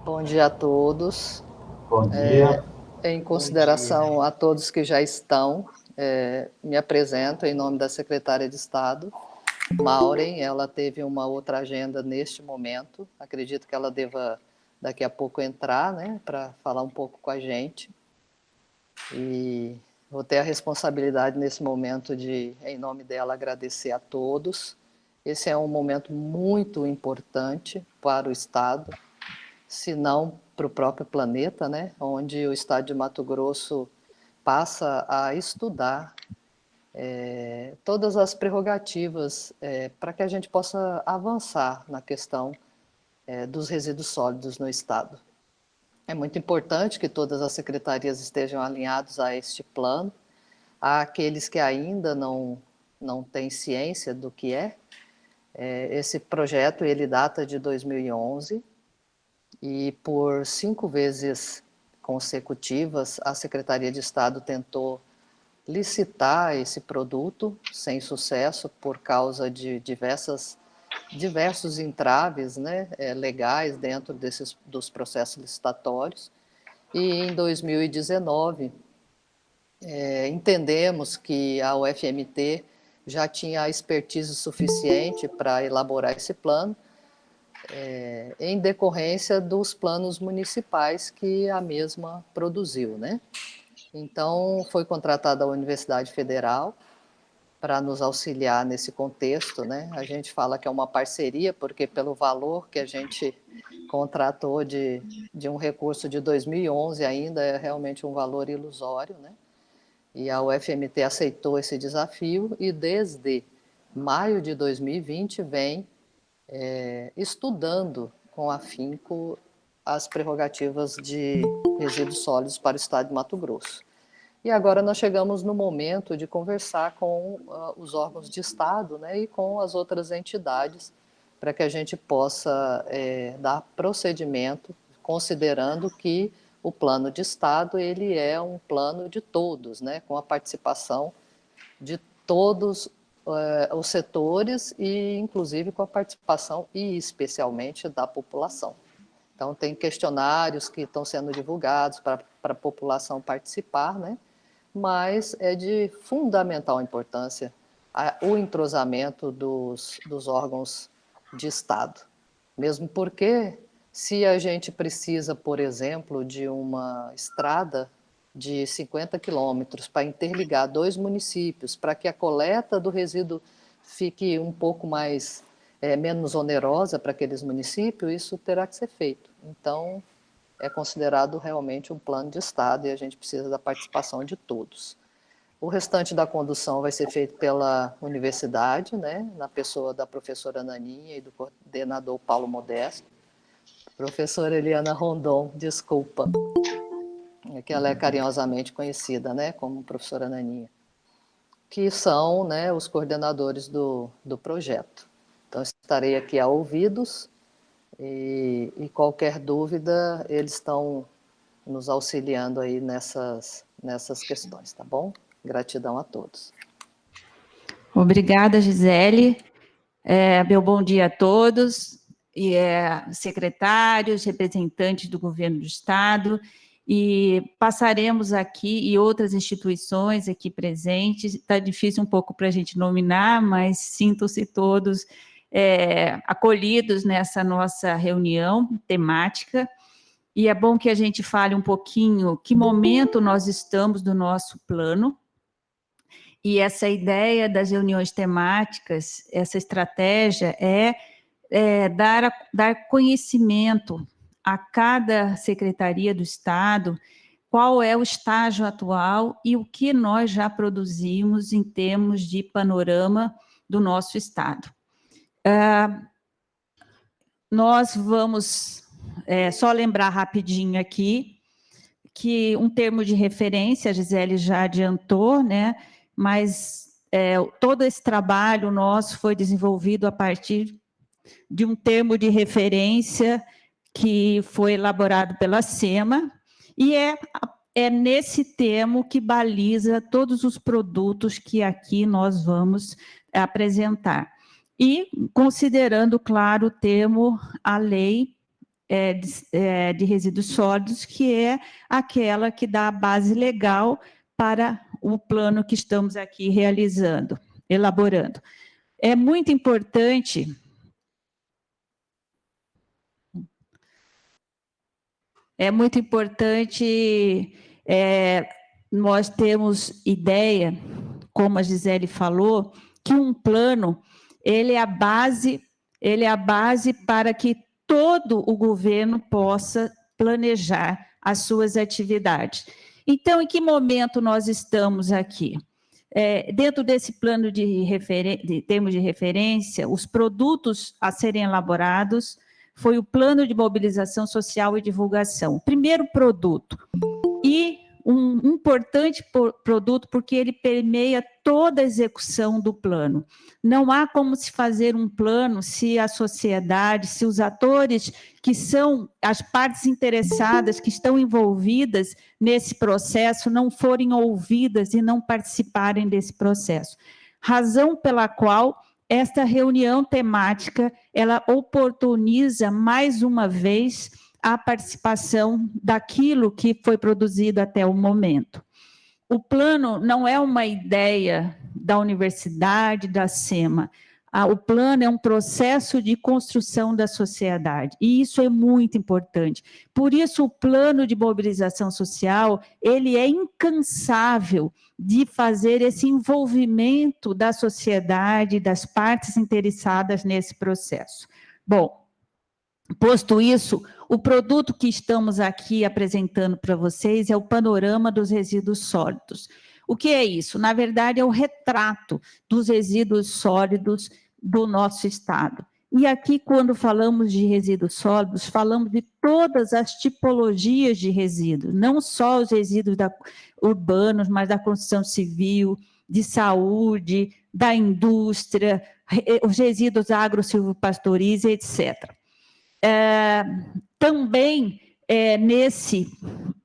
Bom dia a todos. Bom dia. Em consideração a todos que já estão, me apresento em nome da secretária de Estado, Maureen. Ela teve uma outra agenda neste momento. Acredito que ela deva daqui a pouco entrar, né, para falar um pouco com a gente. E vou ter a responsabilidade nesse momento de, em nome dela, agradecer a todos. Esse é um momento muito importante para o Estado, se não para o próprio planeta, né? Onde o Estado de Mato Grosso passa a estudar todas as prerrogativas para que a gente possa avançar na questão dos resíduos sólidos no Estado. É muito importante que todas as secretarias estejam alinhadas a este plano. Há aqueles que ainda não têm ciência do que é. Esse projeto ele data de 2011 e por 5 vezes consecutivas a Secretaria de Estado tentou licitar esse produto sem sucesso por causa de diversos entraves, né, legais dentro dos processos licitatórios. E em 2019 entendemos que a UFMT já tinha a expertise suficiente para elaborar esse plano, em decorrência dos planos municipais que a mesma produziu, né? Então, foi contratada a Universidade Federal para nos auxiliar nesse contexto, né? A gente fala que é uma parceria, porque pelo valor que a gente contratou de um recurso de 2011 ainda é realmente um valor ilusório, né? E a UFMT aceitou esse desafio e desde maio de 2020 vem estudando com afinco as prerrogativas de resíduos sólidos para o Estado de Mato Grosso. E agora nós chegamos no momento de conversar com os órgãos de Estado, né, e com as outras entidades, para que a gente possa dar procedimento, considerando que o plano de Estado ele é um plano de todos, né, com a participação de todos os setores e, inclusive, com a participação e especialmente da população. Então, tem questionários que estão sendo divulgados para a população participar, né? Mas é de fundamental importância o entrosamento dos órgãos de Estado. Mesmo porque, se a gente precisa, por exemplo, de uma estrada de 50 quilômetros para interligar 2 municípios, para que a coleta do resíduo fique um pouco mais, menos onerosa para aqueles municípios, isso terá que ser feito. Então, é considerado realmente um plano de Estado e a gente precisa da participação de todos. O restante da condução vai ser feito pela universidade, né, na pessoa da professora Naninha e do coordenador Paulo Modesto. Professora Eliana Rondon, desculpa, é que ela é carinhosamente conhecida, né, como professora Naninha, que são, né, os coordenadores do projeto. Então, estarei aqui a ouvidos e qualquer dúvida, eles estão nos auxiliando aí nessas questões, tá bom? Gratidão a todos. Obrigada, Gisele. Meu bom dia a todos, secretários, representantes do governo do Estado, e passaremos aqui, e outras instituições aqui presentes, está difícil um pouco para a gente nominar, mas sintam-se todos acolhidos nessa nossa reunião temática, e é bom que a gente fale um pouquinho que momento nós estamos do nosso plano, e essa ideia das reuniões temáticas, essa estratégia dar conhecimento a cada secretaria do Estado qual é o estágio atual e o que nós já produzimos em termos de panorama do nosso Estado. Nós vamos só lembrar rapidinho aqui que um termo de referência, a Gisele já adiantou, né? Mas todo esse trabalho nosso foi desenvolvido a partir de um termo de referência que foi elaborado pela SEMA, e é nesse termo que baliza todos os produtos que aqui nós vamos apresentar. E considerando, claro, o termo, a lei de resíduos sólidos, que é aquela que dá a base legal para o plano que estamos aqui realizando, elaborando. É muito importante nós temos ideia, como a Gisele falou, que um plano ele é a base para que todo o governo possa planejar as suas atividades. Então, em que momento nós estamos aqui? Dentro desse plano de termos de referência, os produtos a serem elaborados foi o plano de mobilização social e divulgação. Primeiro produto, e um importante produto porque ele permeia toda a execução do plano. Não há como se fazer um plano se a sociedade, se os atores que são as partes interessadas, que estão envolvidas nesse processo, não forem ouvidas e não participarem desse processo. Razão pela qual esta reunião temática, ela oportuniza mais uma vez a participação daquilo que foi produzido até o momento. O plano não é uma ideia da universidade, da SEMA. O plano é um processo de construção da sociedade, e isso é muito importante. Por isso, o plano de mobilização social, ele é incansável de fazer esse envolvimento da sociedade, das partes interessadas nesse processo. Bom, posto isso, o produto que estamos aqui apresentando para vocês é o panorama dos resíduos sólidos. O que é isso? Na verdade, é o retrato dos resíduos sólidos do nosso estado. E aqui, quando falamos de resíduos sólidos, falamos de todas as tipologias de resíduos, não só os resíduos urbanos, mas da construção civil, de saúde, da indústria, os resíduos agro-silvopastoris, etc. Também nesse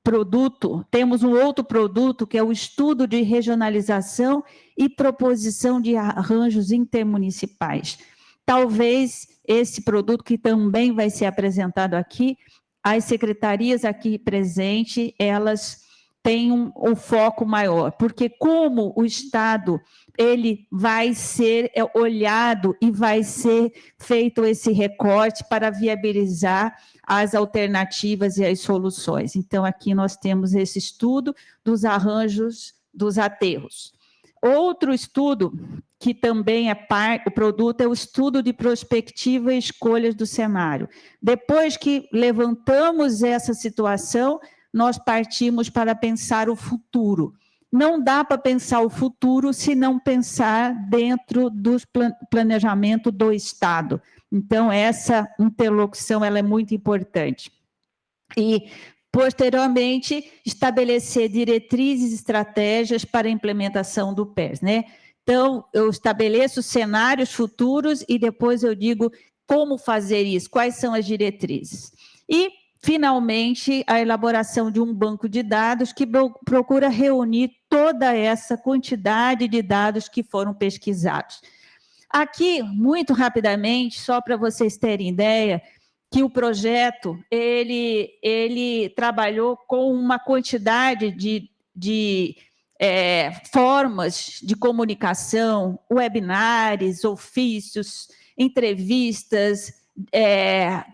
produto, temos um outro produto, que é o estudo de regionalização e proposição de arranjos intermunicipais. Talvez esse produto, que também vai ser apresentado aqui, as secretarias aqui presentes, elas têm um foco maior, porque como o Estado ele vai ser olhado e vai ser feito esse recorte para viabilizar as alternativas e as soluções. Então, aqui nós temos esse estudo dos arranjos dos aterros. Outro estudo, que também o produto, é o estudo de prospectiva e escolhas do cenário. Depois que levantamos essa situação, nós partimos para pensar o futuro. Não dá para pensar o futuro se não pensar dentro do planejamento do Estado. Então, essa interlocução ela é muito importante. E, posteriormente, estabelecer diretrizes e estratégias para a implementação do PERS, né? Então, eu estabeleço cenários futuros e depois eu digo como fazer isso, quais são as diretrizes. E, finalmente, a elaboração de um banco de dados que procura reunir toda essa quantidade de dados que foram pesquisados. Aqui, muito rapidamente, só para vocês terem ideia, que o projeto, ele trabalhou com uma quantidade de formas de comunicação, webinários, ofícios, entrevistas,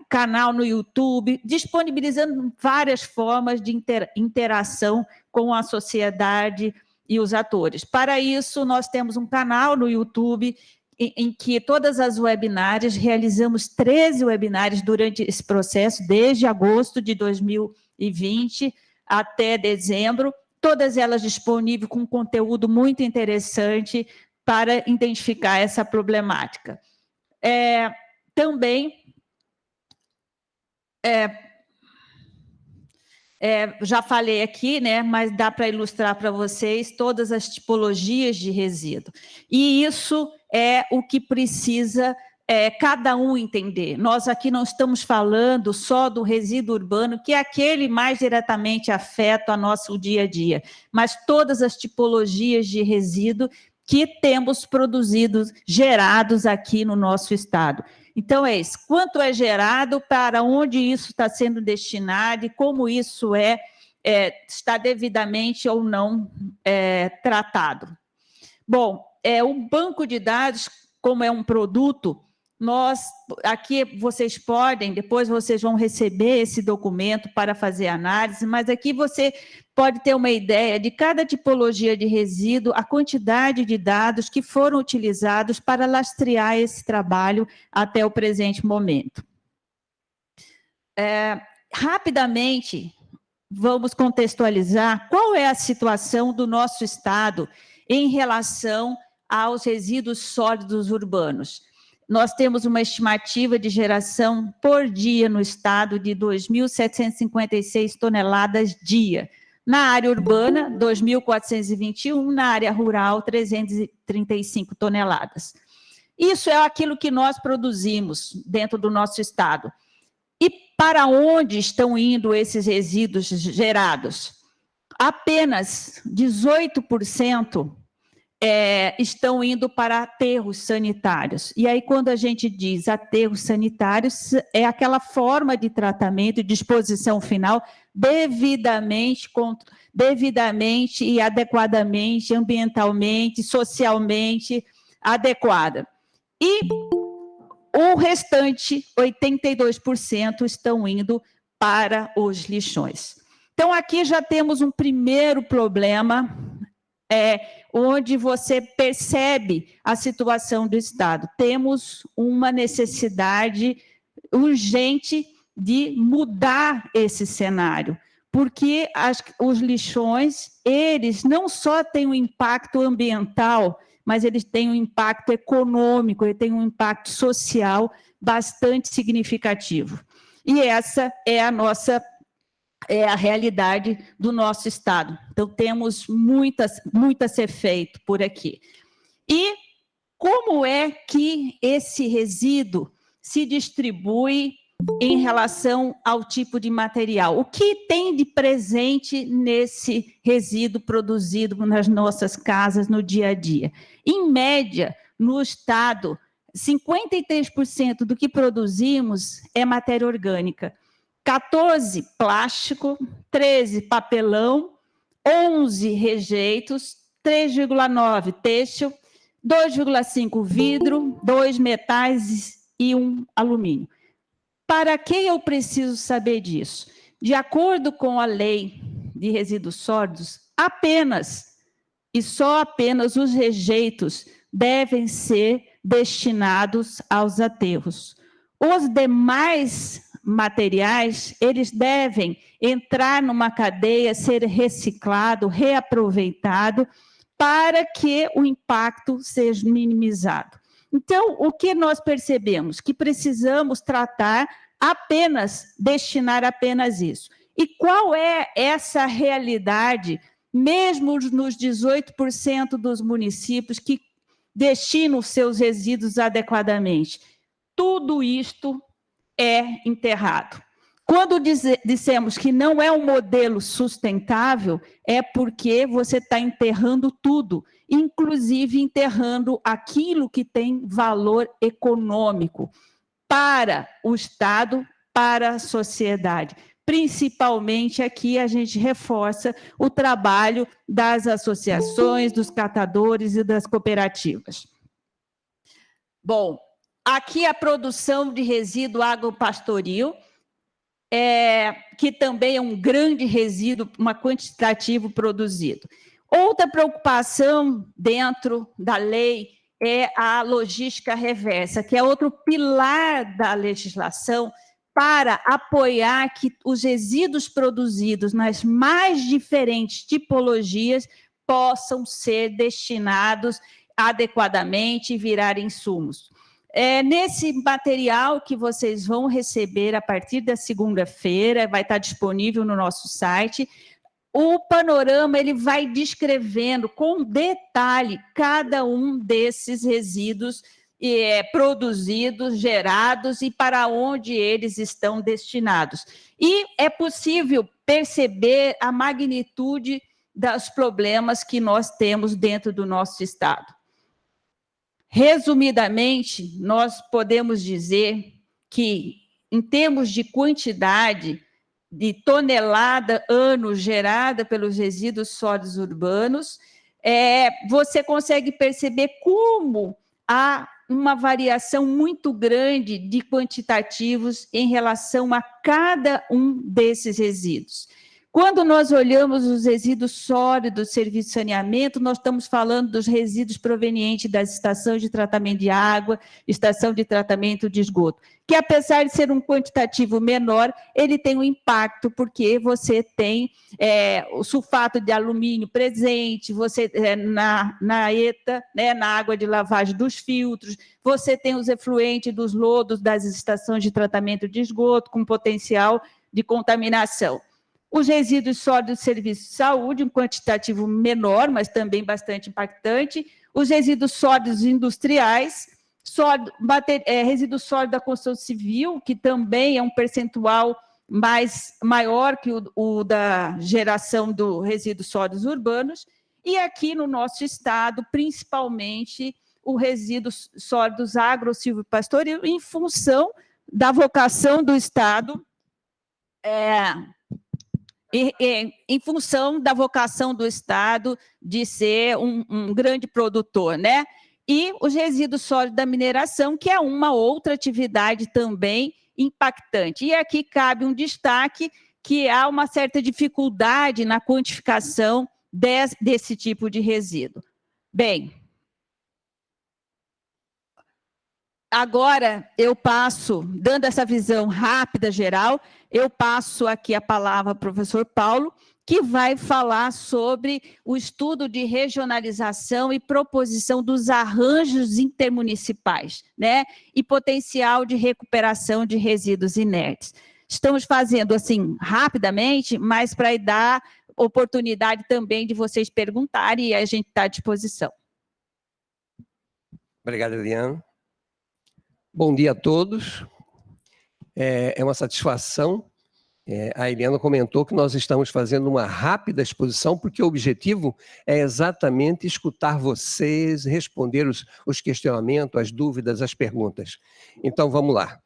canal no YouTube, disponibilizando várias formas de interação com a sociedade e os atores. Para isso, nós temos um canal no YouTube em que todas as webinárias, realizamos 13 webinários durante esse processo, desde agosto de 2020 até dezembro, todas elas disponíveis com conteúdo muito interessante para identificar essa problemática. Também, já falei aqui, né, mas dá para ilustrar para vocês todas as tipologias de resíduo. E isso é o que precisa cada um entender. Nós aqui não estamos falando só do resíduo urbano, que é aquele mais diretamente afeta o nosso dia a dia, mas todas as tipologias de resíduo que temos produzidos, gerados aqui no nosso estado. Então, é isso. Quanto é gerado, para onde isso está sendo destinado e como isso está devidamente ou não tratado. Bom, o banco de dados, como é um produto, aqui vocês podem, depois vocês vão receber esse documento para fazer análise, mas aqui você pode ter uma ideia de cada tipologia de resíduo, a quantidade de dados que foram utilizados para lastrear esse trabalho até o presente momento. Rapidamente, vamos contextualizar qual é a situação do nosso estado em relação aos resíduos sólidos urbanos. Nós temos uma estimativa de geração por dia no estado de 2.756 toneladas dia. Na área urbana, 2.421, na área rural, 335 toneladas. Isso é aquilo que nós produzimos dentro do nosso estado. E para onde estão indo esses resíduos gerados? Apenas 18% estão indo para aterros sanitários. E aí, quando a gente diz aterros sanitários, é aquela forma de tratamento e disposição final devidamente e adequadamente, ambientalmente, socialmente adequada. E o restante, 82%, estão indo para os lixões. Então, aqui já temos um primeiro problema, onde você percebe a situação do Estado. Temos uma necessidade urgente de mudar esse cenário, porque os lixões, eles não só têm um impacto ambiental, mas eles têm um impacto econômico, eles têm um impacto social bastante significativo. E essa é a realidade do nosso estado. Então, temos muito a ser feito por aqui. E como é que esse resíduo se distribui em relação ao tipo de material? O que tem de presente nesse resíduo produzido nas nossas casas no dia a dia? Em média, no estado, 53% do que produzimos é matéria orgânica. 14 plástico, 13 papelão, 11 rejeitos, 3,9 têxtil, 2,5 vidro, 2 metais e 1 alumínio. Para que eu preciso saber disso? De acordo com a lei de resíduos sólidos, apenas e só apenas os rejeitos devem ser destinados aos aterros. Os demais materiais, eles devem entrar numa cadeia, ser reciclado, reaproveitado, para que o impacto seja minimizado. Então, o que nós percebemos? Que precisamos destinar apenas isso. E qual é essa realidade, mesmo nos 18% dos municípios que destinam os seus resíduos adequadamente? Tudo isto é enterrado. Quando dissemos que não é um modelo sustentável, é porque você está enterrando tudo, inclusive enterrando aquilo que tem valor econômico para o Estado, para a sociedade. Principalmente aqui a gente reforça o trabalho das associações, dos catadores e das cooperativas. Bom, aqui a produção de resíduo agropastoril, que também é um grande resíduo, quantitativo produzido. Outra preocupação dentro da lei é a logística reversa, que é outro pilar da legislação para apoiar que os resíduos produzidos nas mais diferentes tipologias possam ser destinados adequadamente e virar insumos. Nesse material que vocês vão receber a partir da segunda-feira, vai estar disponível no nosso site, o panorama ele vai descrevendo com detalhe cada um desses resíduos produzidos, gerados e para onde eles estão destinados. E é possível perceber a magnitude dos problemas que nós temos dentro do nosso estado. Resumidamente, nós podemos dizer que, em termos de quantidade de tonelada ano gerada pelos resíduos sólidos urbanos, você consegue perceber como há uma variação muito grande de quantitativos em relação a cada um desses resíduos. Quando nós olhamos os resíduos sólidos do serviço de saneamento, nós estamos falando dos resíduos provenientes das estações de tratamento de água, estação de tratamento de esgoto, que apesar de ser um quantitativo menor, ele tem um impacto, porque você tem o sulfato de alumínio presente, você na ETA, né, na água de lavagem dos filtros, você tem os efluentes dos lodos das estações de tratamento de esgoto, com potencial de contaminação. Os resíduos sólidos do serviço de saúde, um quantitativo menor, mas também bastante impactante. Os resíduos sólidos industriais, resíduo sólido da construção civil, que também é um percentual maior que o da geração do resíduos sólidos urbanos. E aqui no nosso estado, principalmente, o resíduos sólidos agro-silvopastoril, em função da vocação do estado, em função da vocação do Estado de ser um grande produtor, né? E os resíduos sólidos da mineração, que é uma outra atividade também impactante. E aqui cabe um destaque que há uma certa dificuldade na quantificação desse tipo de resíduo. Bem, agora eu passo, dando essa visão rápida, geral, eu passo aqui a palavra ao professor Paulo, que vai falar sobre o estudo de regionalização e proposição dos arranjos intermunicipais, né? E potencial de recuperação de resíduos inertes. Estamos fazendo assim rapidamente, mas para dar oportunidade também de vocês perguntarem e a gente está à disposição. Obrigado, Eliana. Bom dia a todos. É uma satisfação. A Eliana comentou que nós estamos fazendo uma rápida exposição, porque o objetivo é exatamente escutar vocês, responder os questionamentos, as dúvidas, as perguntas. Então, vamos lá.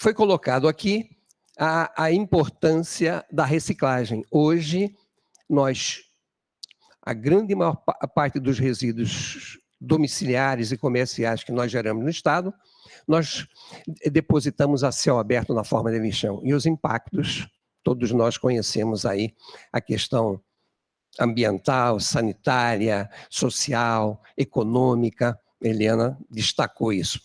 Foi colocado aqui a importância da reciclagem. Hoje, a grande maior parte dos resíduos domiciliares e comerciais que nós geramos no Estado, nós depositamos a céu aberto na forma de lixão. E os impactos, todos nós conhecemos aí a questão ambiental, sanitária, social, econômica. Eliana destacou isso.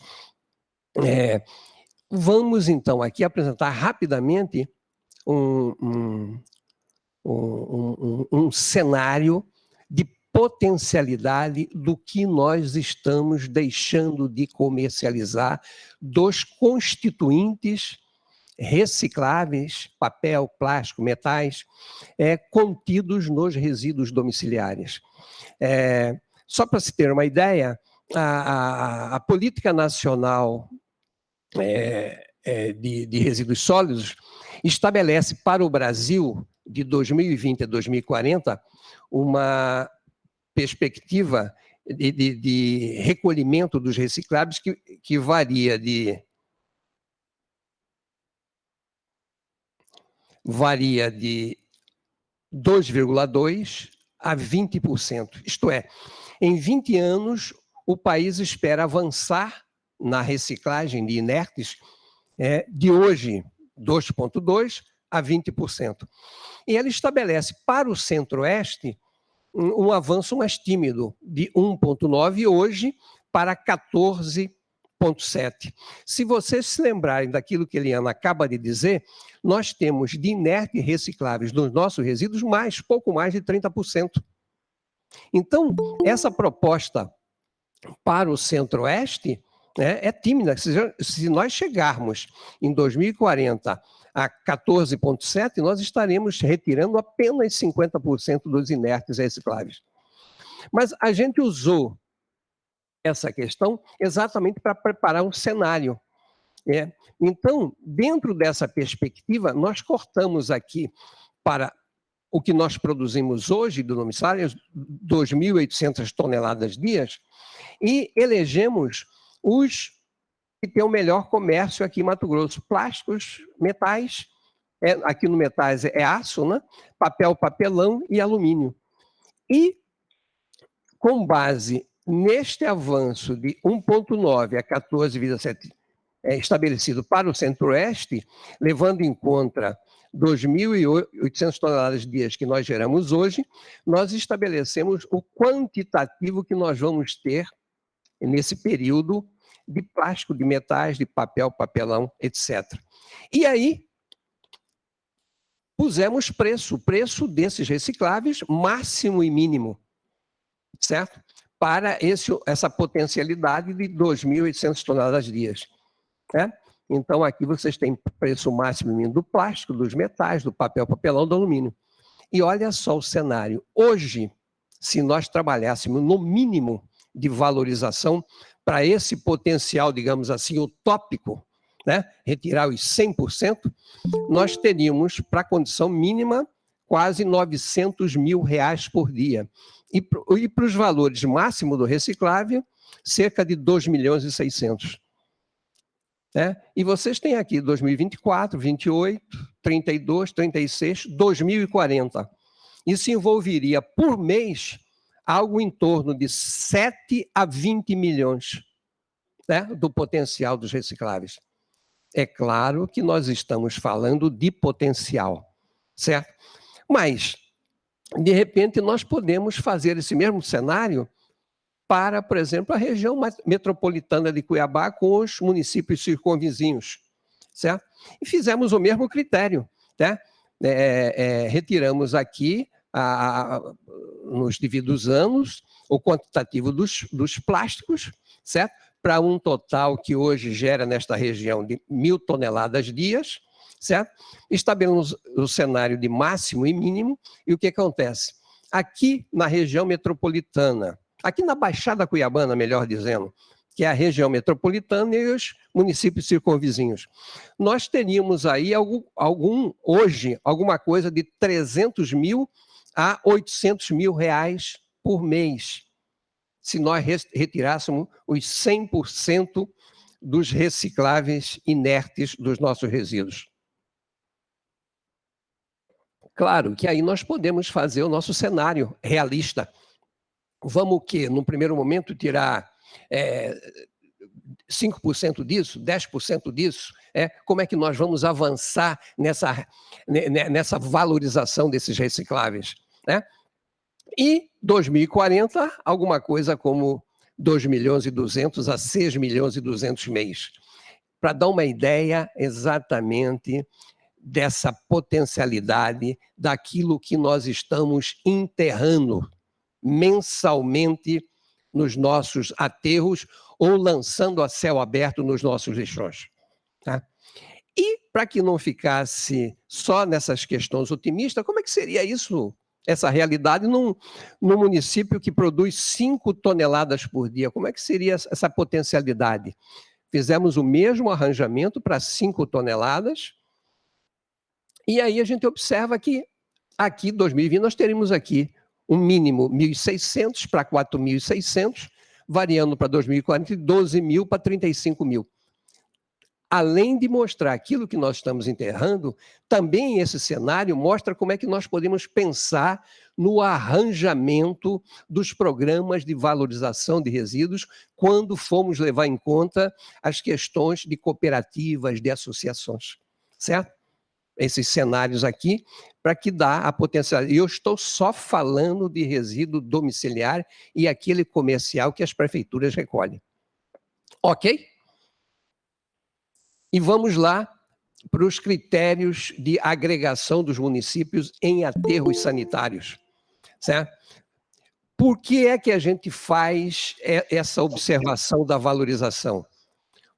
Vamos, então, aqui apresentar rapidamente um cenário de potencialidade do que nós estamos deixando de comercializar dos constituintes recicláveis, papel, plástico, metais, contidos nos resíduos domiciliares. Só para se ter uma ideia, a Política Nacional de Resíduos Sólidos estabelece para o Brasil, de 2020 a 2040, uma perspectiva de recolhimento dos recicláveis que varia de 2,2% a 20%. Isto é, em 20 anos, o país espera avançar na reciclagem de inertes de hoje 2,2% a 20%. E ela estabelece para o Centro-Oeste um avanço mais tímido, de 1,9% hoje para 14,7%. Se vocês se lembrarem daquilo que a Eliana acaba de dizer, nós temos de inertes recicláveis nos nossos resíduos pouco mais de 30%. Então, essa proposta para o Centro-Oeste é tímida. Se nós chegarmos em 2040 a 14,7%, nós estaremos retirando apenas 50% dos inertes recicláveis. Mas a gente usou essa questão exatamente para preparar um cenário. Então, dentro dessa perspectiva, nós cortamos aqui para o que nós produzimos hoje do domicílio, 2.800 toneladas dias, e elegemos os que têm o melhor comércio aqui em Mato Grosso: plásticos, metais, aqui no metais é aço, né? Papel, papelão e alumínio. E, com base neste avanço de 1,9 a 14,7 estabelecido para o Centro-Oeste, levando em conta 2.800 toneladas de dias que nós geramos hoje, nós estabelecemos o quantitativo que nós vamos ter nesse período de plástico, de metais, de papel, papelão, etc. E aí, pusemos o preço desses recicláveis, máximo e mínimo, certo? Para essa potencialidade de 2.800 toneladas dias. Né? Então, aqui vocês têm preço máximo e mínimo do plástico, dos metais, do papel, papelão, do alumínio. E olha só o cenário. Hoje, se nós trabalhássemos no mínimo de valorização para esse potencial, digamos assim, utópico, né? Retirar os 100%, nós teríamos, para a condição mínima, quase R$900 mil por dia. E para os valores máximos do reciclável, cerca de 2.600.000. Né? E vocês têm aqui 2024, 28, 32, 36, 2040. Isso envolveria, por mês, algo em torno de 7 a 20 milhões, né, do potencial dos recicláveis. É claro que nós estamos falando de potencial, certo? Mas, de repente, nós podemos fazer esse mesmo cenário para, por exemplo, a região metropolitana de Cuiabá com os municípios circunvizinhos, certo? E fizemos o mesmo critério, né? Retiramos aqui, nos devidos anos, o quantitativo dos plásticos, certo? Para um total que hoje gera nesta região de 1.000 toneladas dias, certo? Estabelecemos o cenário de máximo e mínimo, e o que acontece? Aqui na região metropolitana, aqui na Baixada Cuiabana, melhor dizendo, que é a região metropolitana e os municípios circunvizinhos, nós teríamos aí hoje alguma coisa de 300 mil a 800 mil reais por mês, se nós retirássemos os 100% dos recicláveis inertes dos nossos resíduos. Claro que aí nós podemos fazer o nosso cenário realista. Vamos o quê? No primeiro momento, tirar 5% disso, 10% disso? Como é que nós vamos avançar nessa valorização desses recicláveis? Né? E 2040, alguma coisa como 2.200.000 a 6.200.000 mês. Para dar uma ideia exatamente dessa potencialidade daquilo que nós estamos enterrando mensalmente nos nossos aterros ou lançando a céu aberto nos nossos lixões. Tá? E para que não ficasse só nessas questões otimistas, como é que seria isso, essa realidade num município que produz 5 toneladas por dia? Como é que seria essa potencialidade? Fizemos o mesmo arranjamento para 5 toneladas, e aí a gente observa que aqui, 2020, nós teríamos aqui um mínimo 1.600 para 4.600, variando para 2040 de 12.000 para 35.000. Além de mostrar aquilo que nós estamos enterrando, também esse cenário mostra como é que nós podemos pensar no arranjamento dos programas de valorização de resíduos quando formos levar em conta as questões de cooperativas, de associações, certo? Esses cenários aqui, para que dá a potencialidade. E eu estou só falando de resíduo domiciliar e aquele comercial que as prefeituras recolhem. Ok? E vamos lá para os critérios de agregação dos municípios em aterros sanitários, certo? Por que é que a gente faz essa observação da valorização?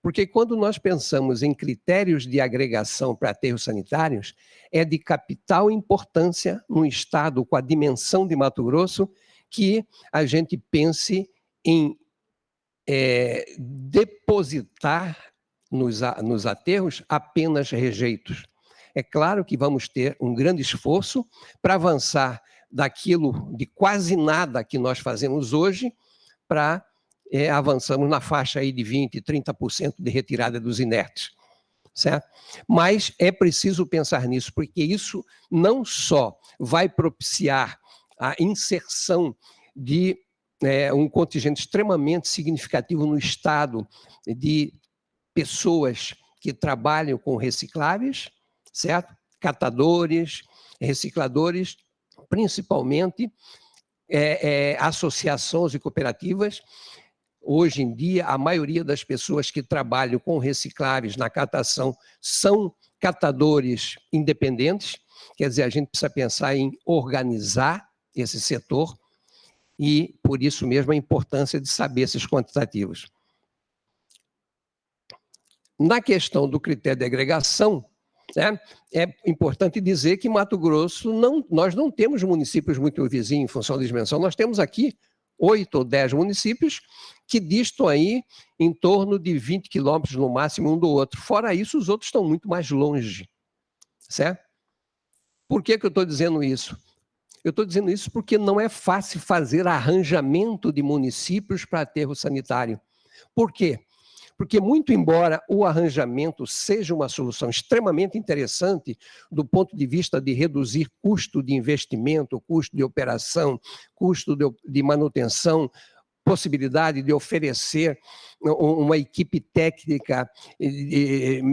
Porque quando nós pensamos em critérios de agregação para aterros sanitários, é de capital importância num estado com a dimensão de Mato Grosso que a gente pense em depositar nos aterros apenas rejeitos. é claro que vamos ter um grande esforço para avançar daquilo de quase nada que nós fazemos hoje para avançamos na faixa aí de 20%, 30% de retirada dos inertes, certo? Mas é preciso pensar nisso, porque isso não só vai propiciar a inserção de um contingente extremamente significativo no Estado de pessoas que trabalham com recicláveis, certo? Catadores, recicladores, principalmente associações e cooperativas. Hoje em dia, a maioria das pessoas que trabalham com recicláveis na catação são catadores independentes, quer dizer, a gente precisa pensar em organizar esse setor e, por isso mesmo, a importância de saber esses quantitativos. Na questão do critério de agregação, né, é importante dizer que Mato Grosso, nós não temos municípios muito vizinhos em função da dimensão, nós temos aqui 8 ou 10 municípios que distam aí em torno de 20 quilômetros no máximo um do outro. Fora isso, os outros estão muito mais longe, certo? Por que eu estou dizendo isso? Eu estou dizendo isso porque não é fácil fazer arranjamento de municípios para aterro sanitário. Por quê? Porque, muito embora o arranjamento seja uma solução extremamente interessante do ponto de vista de reduzir custo de investimento, custo de operação, custo de manutenção, possibilidade de oferecer uma equipe técnica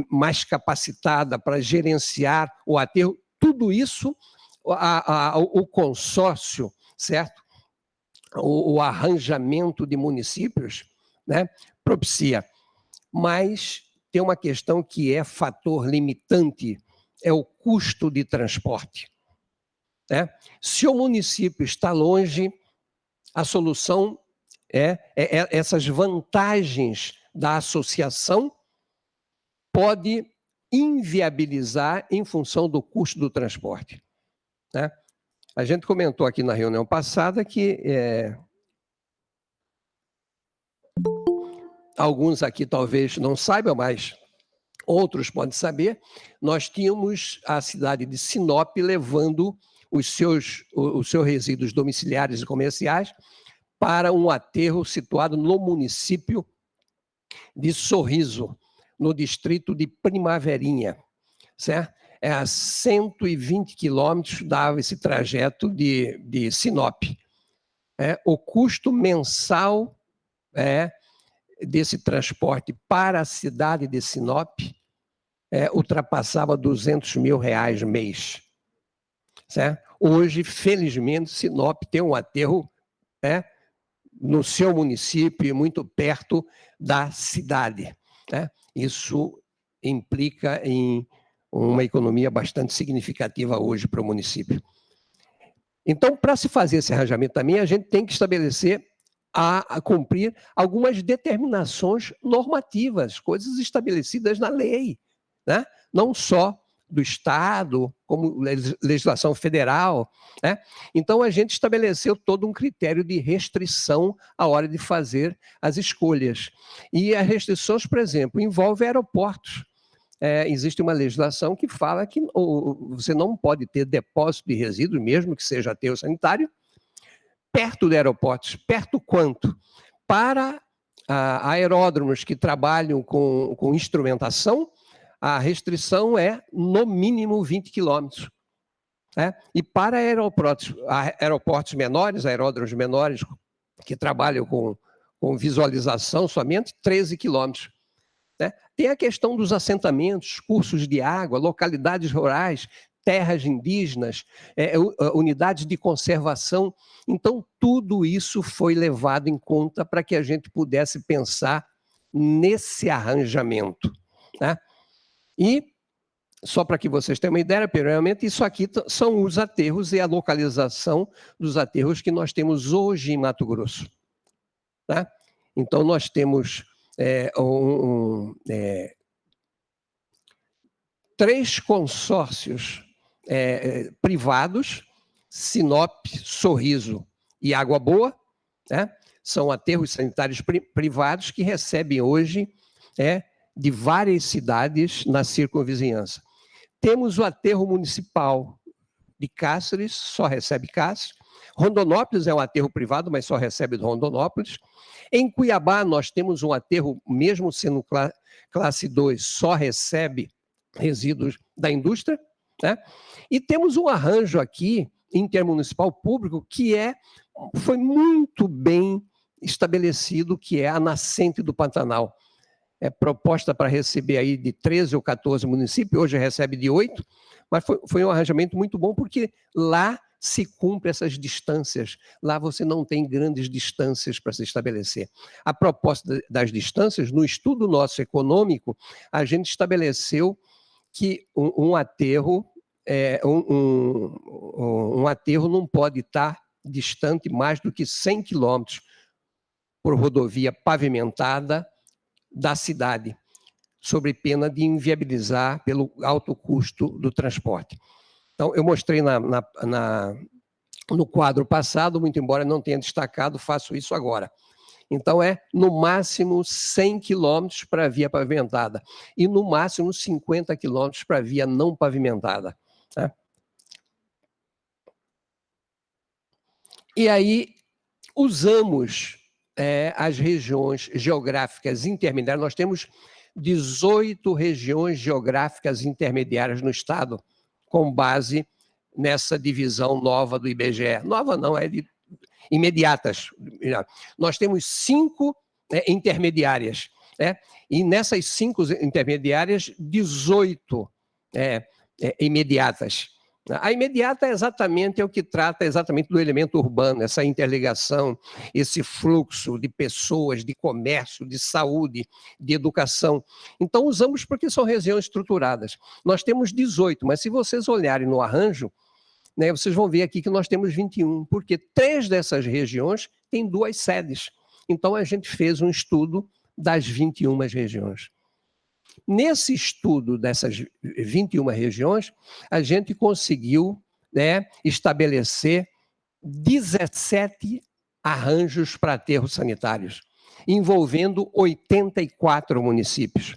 mais capacitada para gerenciar o aterro, tudo isso, o consórcio, certo? O arranjamento de municípios, né, propicia. Mas tem uma questão que é fator limitante, é o custo de transporte, né? Se o município está longe, a solução essas vantagens da associação pode inviabilizar em função do custo do transporte, né? A gente comentou aqui na reunião passada que alguns aqui talvez não saibam, mas outros podem saber, nós tínhamos a cidade de Sinop levando os seus resíduos domiciliares e comerciais para um aterro situado no município de Sorriso, no distrito de Primaverinha, certo? A 120 quilômetros dava esse trajeto de Sinop. O custo mensal desse transporte para a cidade de Sinop ultrapassava R$200 mil mês. Certo? Hoje, felizmente, Sinop tem um aterro no seu município, muito perto da cidade, né? Isso implica em uma economia bastante significativa hoje para o município. Então, para se fazer esse arranjamento também, a gente tem que estabelecer, a cumprir algumas determinações normativas, coisas estabelecidas na lei, né? Não só do Estado, como legislação federal, né? Então, a gente estabeleceu todo um critério de restrição à hora de fazer as escolhas. E as restrições, por exemplo, envolvem aeroportos. Existe uma legislação que fala que você não pode ter depósito de resíduos, mesmo que seja aterro sanitário, perto de aeroportos. Perto quanto? Para aeródromos que trabalham com instrumentação, a restrição é, no mínimo, 20 quilômetros. E para aeroportos menores, aeródromos menores, que trabalham com visualização somente, 13 quilômetros. Tem a questão dos assentamentos, cursos de água, localidades rurais, terras indígenas, unidades de conservação. Então, tudo isso foi levado em conta para que a gente pudesse pensar nesse arranjamento, né? E, só para que vocês tenham uma ideia, primeiramente, isso aqui são os aterros e a localização dos aterros que nós temos hoje em Mato Grosso, tá? Então, nós temos 3 consórcios privados, Sinop, Sorriso e Água Boa, né? São aterros sanitários privados que recebem hoje de várias cidades na circunvizinhança. Temos o aterro municipal de Cáceres, só recebe Cáceres. Rondonópolis é um aterro privado, mas só recebe do Rondonópolis. Em Cuiabá, nós temos um aterro, mesmo sendo classe 2, só recebe resíduos da indústria, né? E temos um arranjo aqui, intermunicipal público, que foi muito bem estabelecido, que é a nascente do Pantanal. É proposta para receber aí de 13 ou 14 municípios, hoje recebe de 8, mas foi um arranjamento muito bom, porque lá se cumpre essas distâncias, lá você não tem grandes distâncias para se estabelecer. A proposta das distâncias, no estudo nosso econômico, a gente estabeleceu que um aterro não pode estar distante mais do que 100 quilômetros por rodovia pavimentada da cidade, sob pena de inviabilizar pelo alto custo do transporte. Então, eu mostrei no quadro passado, muito embora não tenha destacado, faço isso agora. Então, no máximo 100 quilômetros para via pavimentada e no máximo 50 quilômetros para via não pavimentada. Tá? E aí, usamos as regiões geográficas intermediárias. Nós temos 18 regiões geográficas intermediárias no estado, com base nessa divisão nova do IBGE. Nova não, é de imediatas. Nós temos 5 intermediárias, né? E nessas 5 intermediárias, 18 imediatas. A imediata é o que trata exatamente do elemento urbano, essa interligação, esse fluxo de pessoas, de comércio, de saúde, de educação. Então, usamos porque são regiões estruturadas. Nós temos 18, mas se vocês olharem no arranjo, né, vocês vão ver aqui que nós temos 21, porque 3 dessas regiões têm 2 sedes. Então, a gente fez um estudo das 21 regiões. Nesse estudo dessas 21 regiões, a gente conseguiu, né, estabelecer 17 arranjos para aterros sanitários, envolvendo 84 municípios.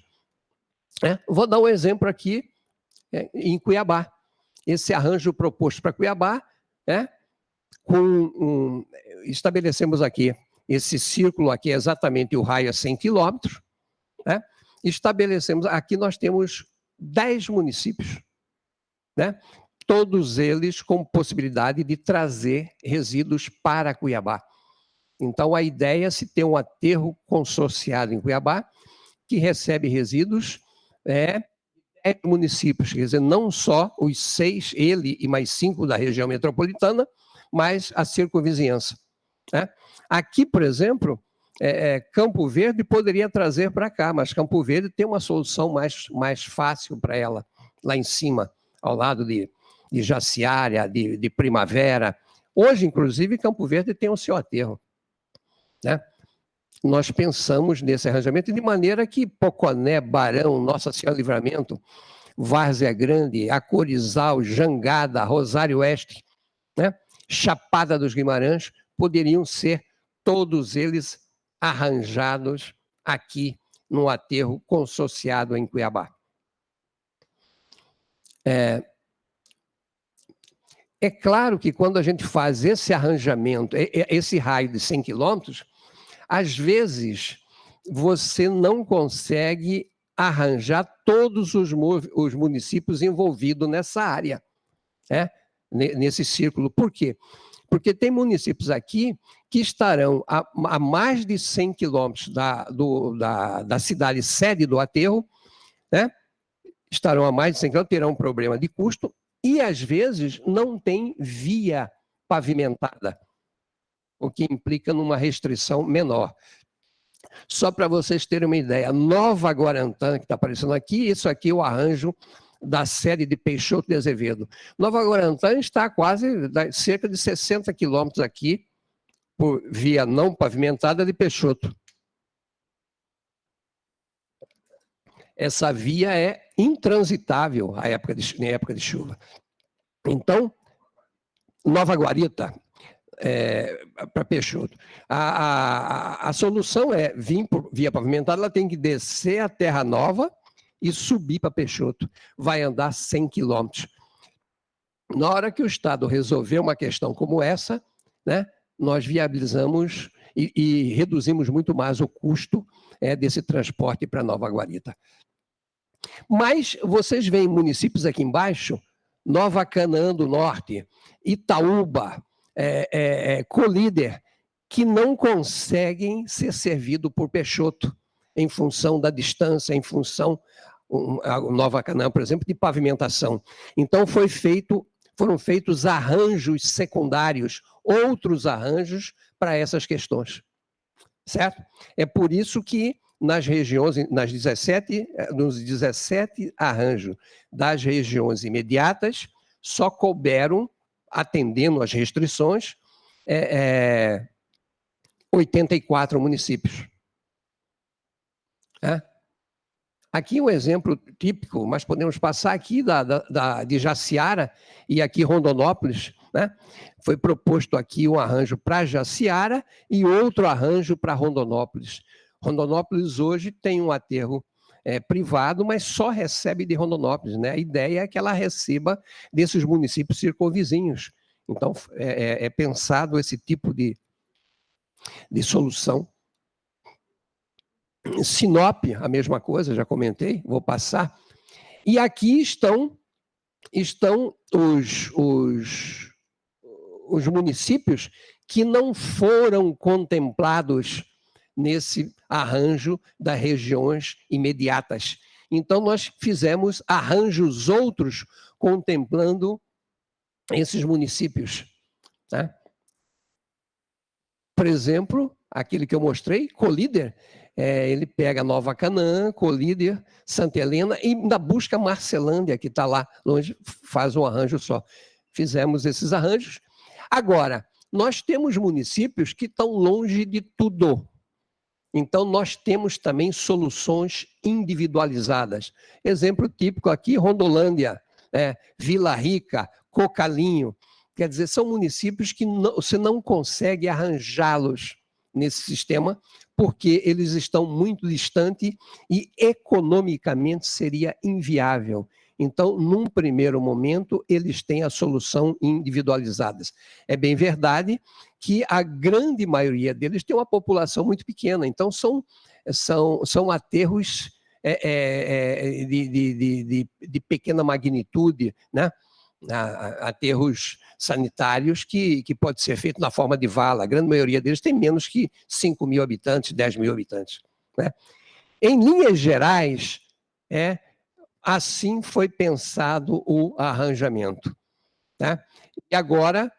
Vou dar um exemplo aqui em Cuiabá. Esse arranjo proposto para Cuiabá, estabelecemos aqui, esse círculo aqui é exatamente o raio a 100 quilômetros, né? Estabelecemos, aqui nós temos 10 municípios, né? Todos eles com possibilidade de trazer resíduos para Cuiabá. Então, a ideia é se ter um aterro consorciado em Cuiabá, que recebe resíduos 10 municípios, quer dizer, não só os 6, ele e mais 5 da região metropolitana, mas a circunvizinhança. Né? Aqui, por exemplo, Campo Verde poderia trazer para cá, mas Campo Verde tem uma solução mais fácil para ela, lá em cima, ao lado de Jaciária, de Primavera. Hoje, inclusive, Campo Verde tem o seu aterro. Né? Nós pensamos nesse arranjamento de maneira que Poconé, Barão, Nossa Senhora do Livramento, Várzea Grande, Acorizal, Jangada, Rosário Oeste, né? Chapada dos Guimarães, poderiam ser todos eles arranjados aqui no aterro consorciado em Cuiabá. É claro que quando a gente faz esse arranjamento, esse raio de 100 quilômetros, às vezes você não consegue arranjar todos os municípios envolvidos nessa área, né? Nesse círculo. Por quê? Porque tem municípios aqui que estarão a mais de 100 quilômetros da cidade sede do aterro, né? Estarão a mais de 100 quilômetros, terão um problema de custo e, às vezes, não tem via pavimentada, o que implica numa restrição menor. Só para vocês terem uma ideia, Nova Guarantã, que está aparecendo aqui, isso aqui é o arranjo da sede de Peixoto de Azevedo. Nova Guarantã está quase cerca de 60 quilômetros aqui, por via não pavimentada de Peixoto. Essa via é intransitável em época de chuva. Então, Nova Guarita, para Peixoto. A solução é vir por via pavimentada, ela tem que descer a Terra Nova e subir para Peixoto. Vai andar 100 quilômetros. Na hora que o Estado resolver uma questão como essa, né, nós viabilizamos e reduzimos muito mais o custo desse transporte para Nova Guarita. Mas vocês veem municípios aqui embaixo, Nova Canaã do Norte, Itaúba, Colíder, que não conseguem ser servidos por Peixoto, em função da distância, em função, a Nova Canaã, por exemplo, de pavimentação. Então foram feitos arranjos secundários, outros arranjos para essas questões, certo? É por isso que nas regiões, nos 17 arranjos das regiões imediatas, só couberam, atendendo às restrições, 84 municípios. Aqui um exemplo típico, mas podemos passar aqui de Jaciara e aqui Rondonópolis, né? Foi proposto aqui um arranjo para Jaciara e outro arranjo para Rondonópolis. Rondonópolis hoje tem um aterro privado, mas só recebe de Rondonópolis, né? A ideia é que ela receba desses municípios circunvizinhos. Então, é pensado esse tipo de solução. Sinop, a mesma coisa, já comentei, vou passar. E aqui estão os municípios que não foram contemplados nesse arranjo das regiões imediatas. Então, nós fizemos arranjos outros contemplando esses municípios. Né? Por exemplo, aquele que eu mostrei, Colíder, ele pega Nova Canaã, Colíder, Santa Helena e ainda busca Marcelândia, que está lá longe, faz um arranjo só. Fizemos esses arranjos. Agora, nós temos municípios que estão longe de tudo. Então, nós temos também soluções individualizadas. Exemplo típico aqui, Rondolândia, Vila Rica, Cocalinho. Quer dizer, são municípios que você não consegue arranjá-los nesse sistema, porque eles estão muito distantes e economicamente seria inviável. Então, num primeiro momento, eles têm a solução individualizadas. É bem verdade que a grande maioria deles tem uma população muito pequena, então são aterros de pequena magnitude, né? Aterros sanitários que pode ser feito na forma de vala. A grande maioria deles tem menos que 5 mil habitantes, 10 mil habitantes. Né? Em linhas gerais, assim foi pensado o arranjamento. Tá? E agora,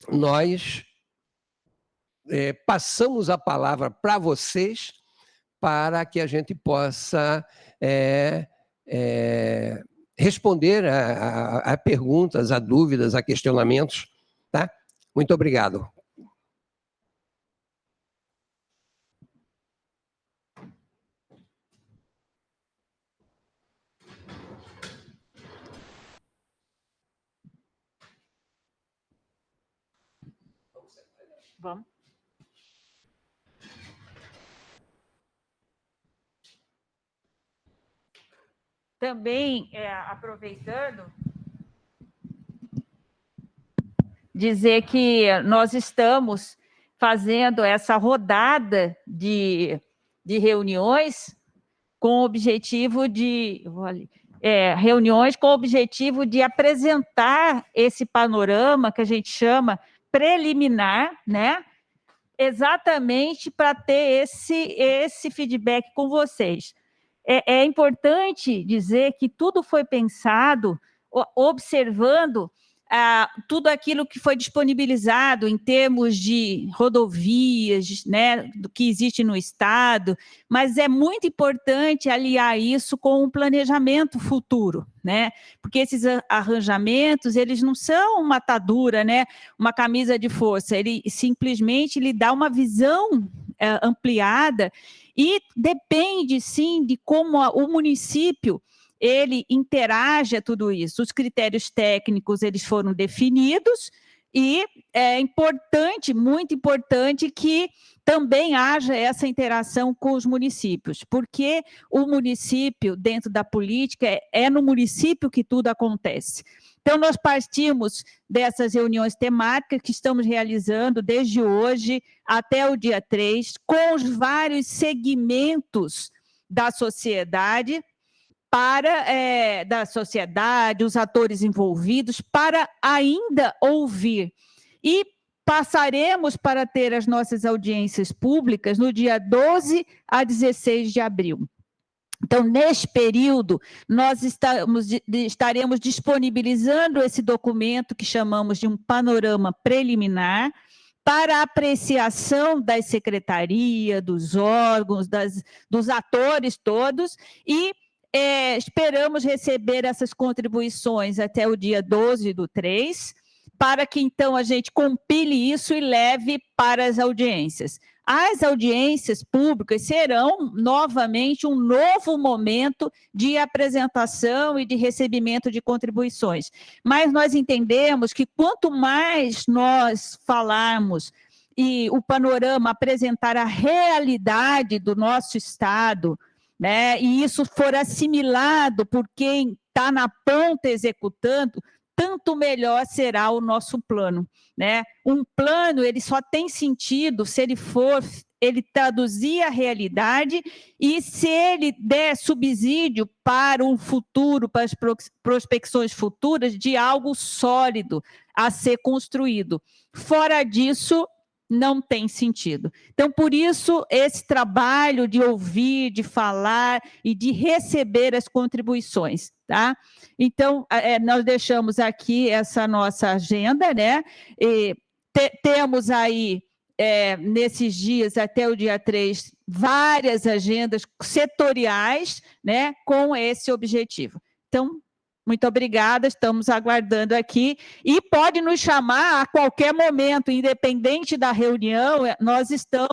nós passamos a palavra para vocês, para que a gente possa responder a perguntas, a dúvidas, a questionamentos. Tá? Muito obrigado. Vamos. Também, aproveitando, dizer que nós estamos fazendo essa rodada de reuniões com o objetivo de... reuniões com o objetivo de apresentar esse panorama que a gente chama preliminar, né? Exatamente para ter esse feedback com vocês. É importante dizer que tudo foi pensado observando tudo aquilo que foi disponibilizado em termos de rodovias, né, do que existe no Estado, mas é muito importante aliar isso com o planejamento futuro, né, porque esses arranjamentos, eles não são uma atadura, né, uma camisa de força, ele simplesmente lhe dá uma visão ampliada e depende, sim, de como o município ele interage a tudo isso. Os critérios técnicos, eles foram definidos e é importante, muito importante, que também haja essa interação com os municípios, porque o município, dentro da política, é no município que tudo acontece. Então, nós partimos dessas reuniões temáticas que estamos realizando desde hoje até o dia 3, com os vários segmentos da sociedade, os atores envolvidos, para ainda ouvir. E passaremos para ter as nossas audiências públicas no dia 12 a 16 de abril. Então, neste período, nós estaremos disponibilizando esse documento que chamamos de um panorama preliminar para apreciação das secretarias, dos órgãos, dos atores todos, e esperamos receber essas contribuições até o dia 12/3, para que, então, a gente compile isso e leve para as audiências. As audiências públicas serão, novamente, um novo momento de apresentação e de recebimento de contribuições. Mas nós entendemos que quanto mais nós falarmos e o panorama apresentar a realidade do nosso Estado, né, e isso for assimilado por quem está na ponta executando, tanto melhor será o nosso plano, né? Um plano, ele só tem sentido se ele traduzir a realidade e se ele der subsídio para um futuro, para as prospecções futuras de algo sólido a ser construído. Fora disso, não tem sentido. Então, por isso, esse trabalho de ouvir, de falar e de receber as contribuições, tá? Então, nós deixamos aqui essa nossa agenda, né? Temos aí, nesses dias, até o dia 3, várias agendas setoriais, né, com esse objetivo. Então, muito obrigada, estamos aguardando aqui, e pode nos chamar a qualquer momento, independente da reunião, nós estamos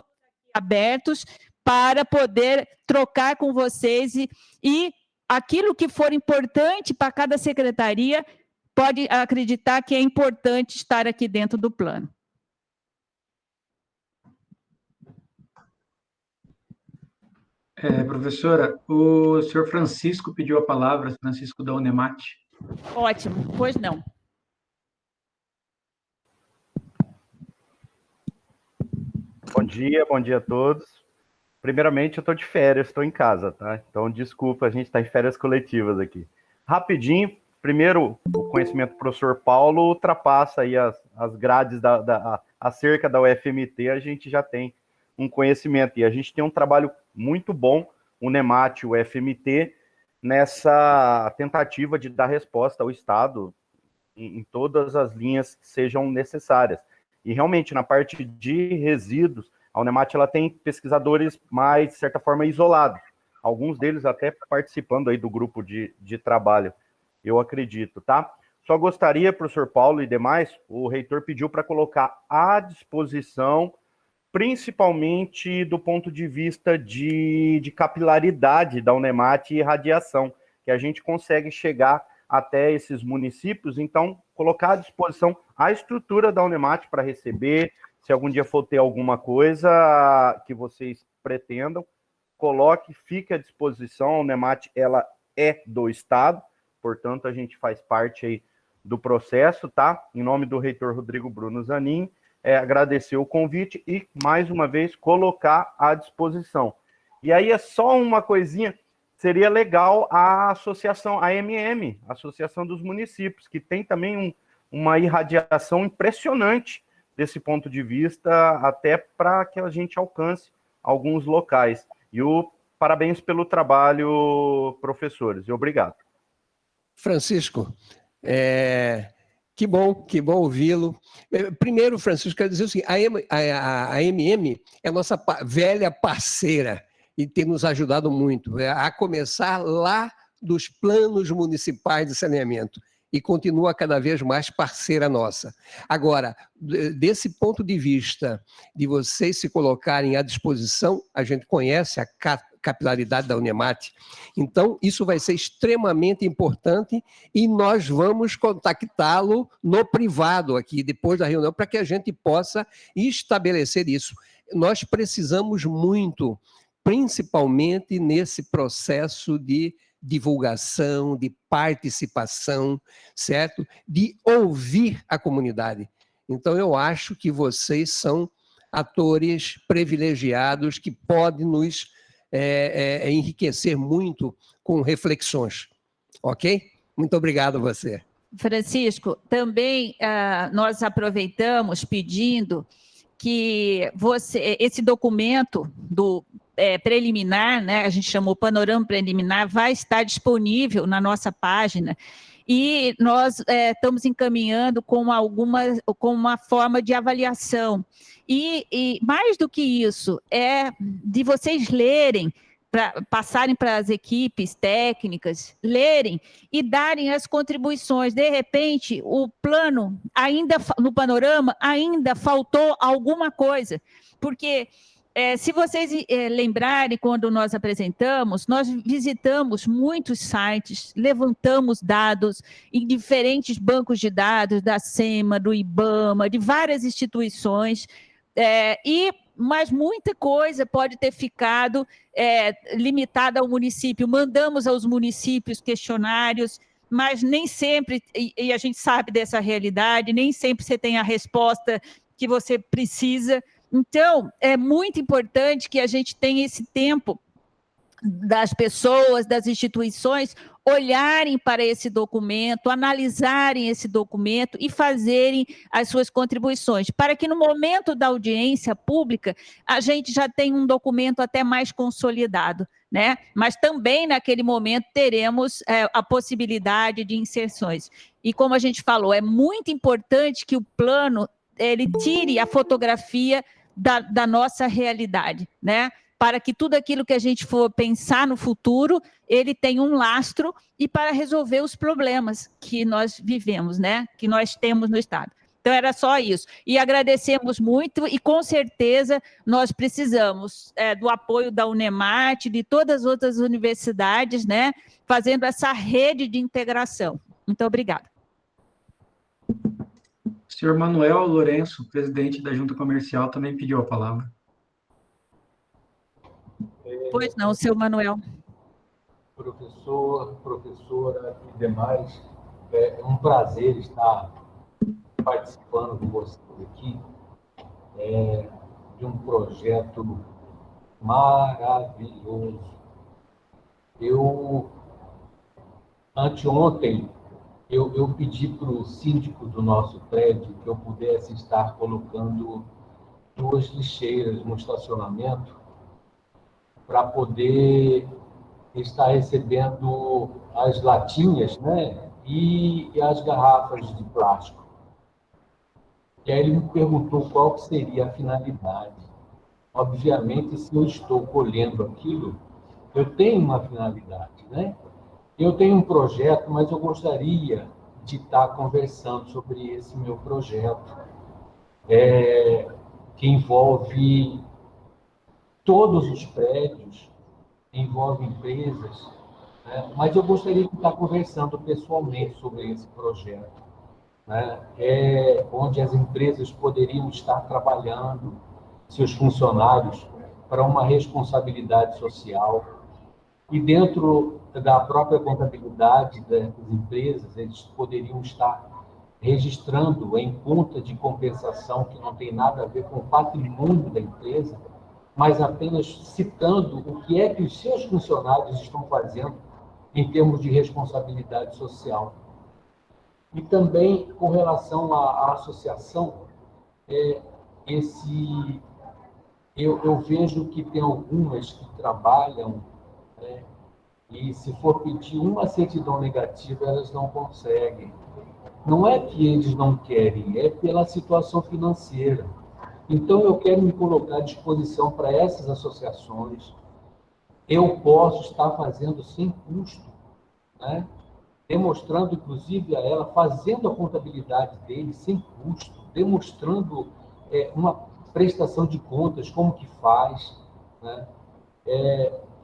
abertos para poder trocar com vocês e aquilo que for importante para cada secretaria, pode acreditar que é importante estar aqui dentro do plano. Professora, o senhor Francisco pediu a palavra, Francisco da Unemat. Ótimo, pois não. Bom dia a todos. Primeiramente, eu estou de férias, estou em casa, tá? Então, desculpa, a gente está em férias coletivas aqui. Rapidinho, primeiro, o conhecimento do professor Paulo ultrapassa aí as grades acerca da UFMT, a gente já tem um conhecimento, e a gente tem um trabalho muito bom, o Unemat, o UFMT, nessa tentativa de dar resposta ao Estado em todas as linhas que sejam necessárias. E realmente, na parte de resíduos, a Unemat ela tem pesquisadores mais, de certa forma, isolados. Alguns deles até participando aí do grupo de trabalho, eu acredito, tá? Só gostaria, professor Paulo e demais, o reitor pediu para colocar à disposição, principalmente do ponto de vista de capilaridade da Unemat e radiação, que a gente consegue chegar até esses municípios, então, colocar à disposição a estrutura da Unemat para receber, se algum dia for ter alguma coisa que vocês pretendam, coloque, fique à disposição. A Unemat, ela é do Estado, portanto, a gente faz parte aí do processo, tá? Em nome do reitor Rodrigo Bruno Zanin, agradecer o convite e, mais uma vez, colocar à disposição. E aí é só uma coisinha, seria legal a associação, a AMM, Associação dos Municípios, que tem também uma irradiação impressionante desse ponto de vista, até para que a gente alcance alguns locais. E parabéns pelo trabalho, professores, e obrigado. Francisco, que bom ouvi-lo. Primeiro, Francisco, quero dizer o seguinte, a AMM é nossa velha parceira e tem nos ajudado muito, a começar lá dos planos municipais de saneamento, e continua cada vez mais parceira nossa. Agora, desse ponto de vista de vocês se colocarem à disposição, a gente conhece a capilaridade da Unemat, então isso vai ser extremamente importante e nós vamos contactá-lo no privado aqui, depois da reunião, para que a gente possa estabelecer isso. nós precisamos muito, principalmente nesse processo de divulgação, de participação, certo? De ouvir a comunidade. Então, eu acho que vocês são atores privilegiados que podem nos enriquecer muito com reflexões. Ok? Muito obrigado a você. Francisco, também nós aproveitamos pedindo que esse documento do preliminar, né, a gente chamou Panorama Preliminar, vai estar disponível na nossa página, e nós estamos encaminhando com uma forma de avaliação. E mais do que isso, é de vocês lerem, passarem para as equipes técnicas, lerem e darem as contribuições. De repente, o plano, no panorama, ainda faltou alguma coisa, porque se vocês lembrarem, quando nós apresentamos, nós visitamos muitos sites, levantamos dados em diferentes bancos de dados, da SEMA, do IBAMA, de várias instituições, mas muita coisa pode ter ficado limitada ao município. Mandamos aos municípios questionários, mas nem sempre, e a gente sabe dessa realidade, nem sempre você tem a resposta que você precisa. Então, é muito importante que a gente tenha esse tempo das pessoas, das instituições, olharem para esse documento, analisarem esse documento e fazerem as suas contribuições, para que no momento da audiência pública a gente já tenha um documento até mais consolidado, né? Mas também naquele momento teremos a possibilidade de inserções. E como a gente falou, é muito importante que o plano ele tire a fotografia da nossa realidade, né? Para que tudo aquilo que a gente for pensar no futuro, ele tenha um lastro e para resolver os problemas que nós vivemos, né? Que nós temos no Estado. Então, era só isso. E agradecemos muito e, com certeza, nós precisamos do apoio da Unemate, de todas as outras universidades, né? Fazendo essa rede de integração. Muito obrigada. O senhor Manuel Lourenço, presidente da Junta Comercial, também pediu a palavra. Pois não, seu Manuel. Professor, professora e demais, é um prazer estar participando com vocês aqui de um projeto maravilhoso. Anteontem, eu pedi para o síndico do nosso prédio que eu pudesse estar colocando 2 lixeiras no estacionamento para poder estar recebendo as latinhas, né, e as garrafas de plástico. E aí ele me perguntou qual que seria a finalidade. Obviamente, se eu estou colhendo aquilo, eu tenho uma finalidade, né? Eu tenho um projeto, mas eu gostaria de estar conversando sobre esse meu projeto, que envolve todos os prédios, envolve empresas, né? Mas eu gostaria de estar conversando pessoalmente sobre esse projeto, né? Onde as empresas poderiam estar trabalhando seus funcionários para uma responsabilidade social. E dentro da própria contabilidade das empresas, eles poderiam estar registrando em conta de compensação, que não tem nada a ver com o patrimônio da empresa, mas apenas citando o que é que os seus funcionários estão fazendo em termos de responsabilidade social. E também, com relação à associação, eu vejo que tem algumas que trabalham, e se for pedir uma certidão negativa, elas não conseguem. Não é que eles não querem, é pela situação financeira. Então, eu quero me colocar à disposição para essas associações. Eu posso estar fazendo sem custo, né? Demonstrando, inclusive, a ela, fazendo a contabilidade dele sem custo, demonstrando uma prestação de contas, como que faz, né?